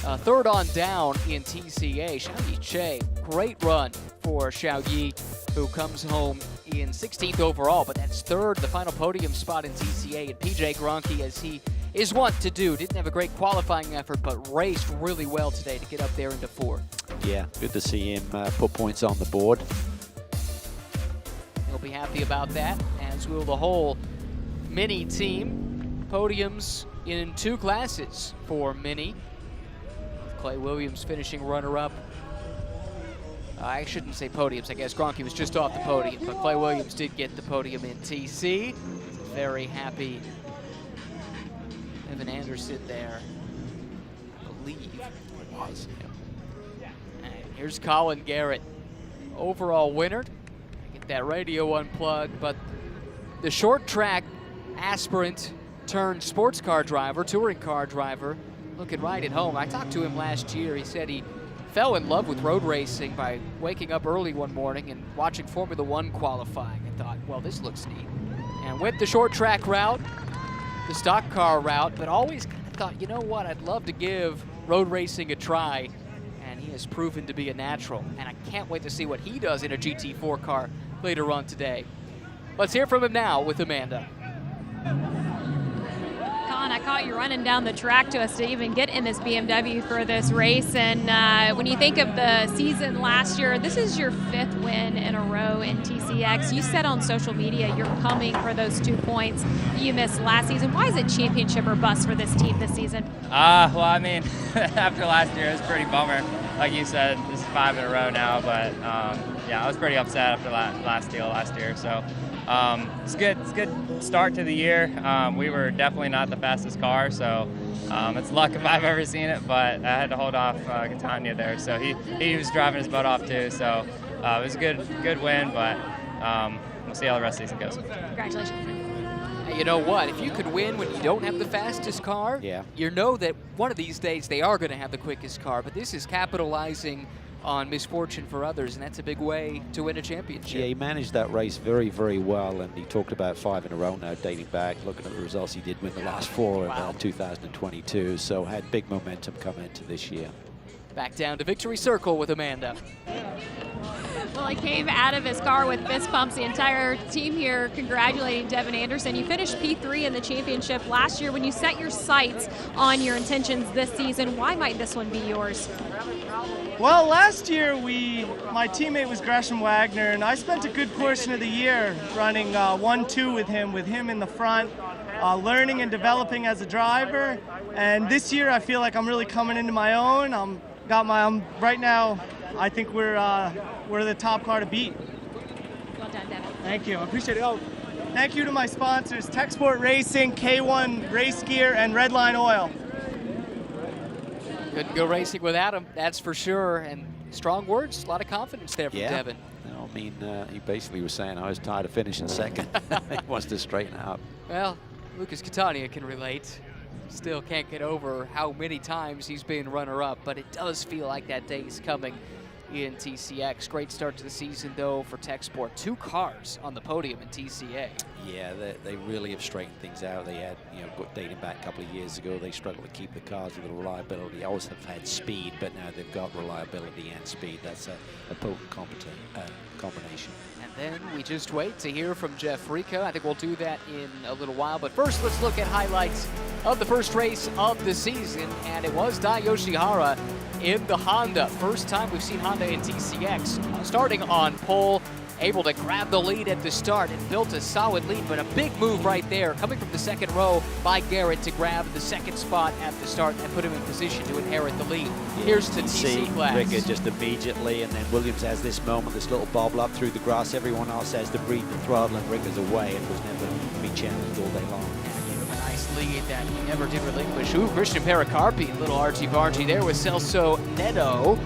3rd on down in TCA. Xiaoyi Che, great run for Xiaoyi, who comes home in 16th overall, but that's third, the final podium spot in TCA. And PJ Gronke, as he is wont to do, didn't have a great qualifying effort, but raced really well today to get up there into 4th. Yeah, good to see him put points on the board. He'll be happy about that, as will the whole Mini team. Podiums in 2 classes for Mini. Clay Williams finishing runner-up. I shouldn't say podiums, I guess Gronke was just off the podium, but Clay Williams did get the podium in TC. Very happy. Evan Anderson there, I believe it was. And here's Colin Garrett, overall winner. Get that radio unplugged, but the short track aspirant turned sports car driver, touring car driver, looking right at home. I talked to him last year. He said he fell in love with road racing by waking up early one morning and watching Formula One qualifying and thought, well, this looks neat. And went the short track route, the stock car route, but always kind of thought, you know what, I'd love to give road racing a try. And he has proven to be a natural. And I can't wait to see what he does in a GT4 car later on today. Let's hear from him now with Amanda. Colin, I caught you running down the track to us to even get in this BMW for this race. And when you think of the season last year, this is your 5th win in a row in TCX. You said on social media you're coming for those 2 points that you missed last season. Why is it championship or bust for this team this season? Well, I mean, after last year, it was a pretty bummer. Like you said, this is 5 in a row now, but yeah, I was pretty upset after last deal last year. So it's good. It's a good start to the year. We were definitely not the fastest car, so it's luck if I've ever seen it. But I had to hold off Catania there, so he was driving his butt off too. So it was a good win, but we'll see how the rest of the season goes. Congratulations. You know what? If you could win when you don't have the fastest car, you know that one of these days they are going to have the quickest car. But this is capitalizing on misfortune for others, and that's a big way to win a championship. Yeah, he managed that race very, very well, and he talked about 5 in a row now, dating back, looking at the results. He did win the last 4 in 2022, so had big momentum coming into this year. Back down to victory circle with Amanda. Well, he came out of his car with fist pumps. The entire team here congratulating Devin Anderson. You finished P3 in the championship last year. When you set your sights on your intentions this season, why might this one be yours? Well, last year my teammate was Gresham Wagner, and I spent a good portion of the year running 1-2 with him in the front, learning and developing as a driver. And this year I feel like I'm really coming into my own. Right now, I think we're the top car to beat. Well done, Devin. Thank you. I appreciate it. Oh, thank you to my sponsors, Tech Sport Racing, K1 Race Gear, and Redline Oil. Couldn't go racing without him, that's for sure. And strong words, a lot of confidence there from Devin. No, I mean, he basically was saying, I was tired of finishing second. He wants to straighten out. Well, Lucas Catania can relate. Still can't get over how many times he's been runner-up, but it does feel like that day is coming in TCX. Great start to the season, though, for Tech Sport. 2 cars on the podium in TCA. Yeah, they really have straightened things out. They had, dating back a couple of years ago, they struggled to keep the cars with the reliability. Always have had speed, but now they've got reliability and speed. That's a potent combination. And then we just wait to hear from Jeff Rica. I think we'll do that in a little while. But first, let's look at highlights of the first race of the season. And it was Dai Yoshihara in the Honda. First time we've seen Honda in TCX. Starting on pole, able to grab the lead at the start and built a solid lead, but a big move right there coming from the second row by Garrett to grab the second spot at the start and put him in position to inherit the lead. Here's to TC class. Rica just immediately, and then Williams has this moment, this little bobble up through the grass. Everyone else has to breathe the throttle, and Rica's away and was never be challenged all day long. A nice lead that he never did relinquish. Ooh, Christian Pericarpi, little argy-bargy there with Celso Neto.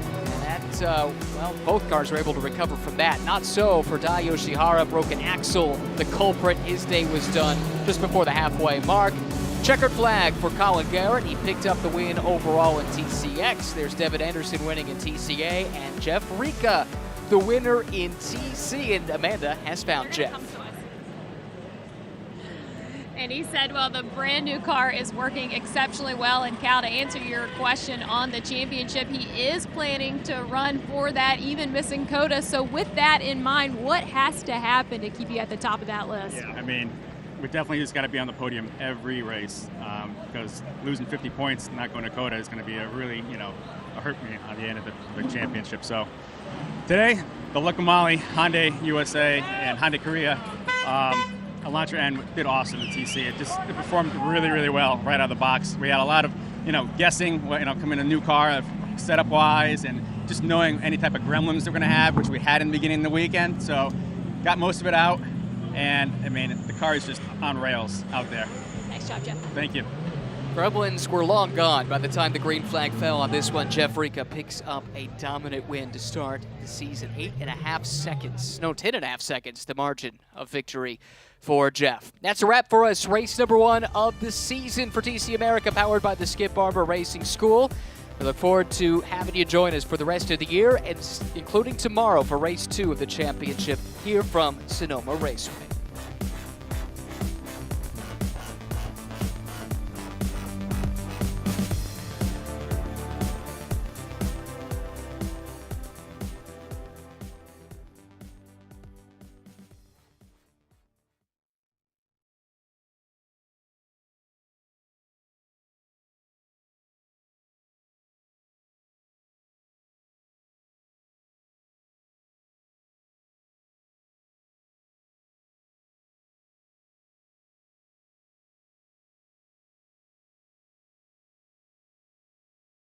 Well, both cars were able to recover from that. Not so for Dai Yoshihara, broken axle, the culprit. His day was done just before the halfway mark. Checkered flag for Colin Garrett. He picked up the win overall in TCX. There's Devin Anderson winning in TCA, and Jeff Rica, the winner in TC. And Amanda has found Jeff. And he said, well, the brand new car is working exceptionally well. And Cal, to answer your question on the championship, he is planning to run for that, even missing COTA. So with that in mind, what has to happen to keep you at the top of that list? Yeah, I mean, we definitely just got to be on the podium every race because losing 50 points, not going to COTA is going to be a really, a hurt me at the end of the championship. So today, the Lokomali, Hyundai USA, and Hyundai Korea, Elantra N did awesome in TC. It performed really, really well right out of the box. We had a lot of, guessing, coming in a new car, setup-wise, and just knowing any type of gremlins they're going to have, which we had in the beginning of the weekend. So got most of it out, and I mean, the car is just on rails out there. Nice job, Jeff. Thank you. Gremlins were long gone by the time the green flag fell on this one. Jeff Rika picks up a dominant win to start the season. 8.5 seconds, no, 10.5 seconds, the margin of victory for Jeff. That's a wrap for us. Race number 1 of the season for TC America, powered by the Skip Barber Racing School. We look forward to having you join us for the rest of the year, and including tomorrow for race 2 of the championship here from Sonoma Raceway.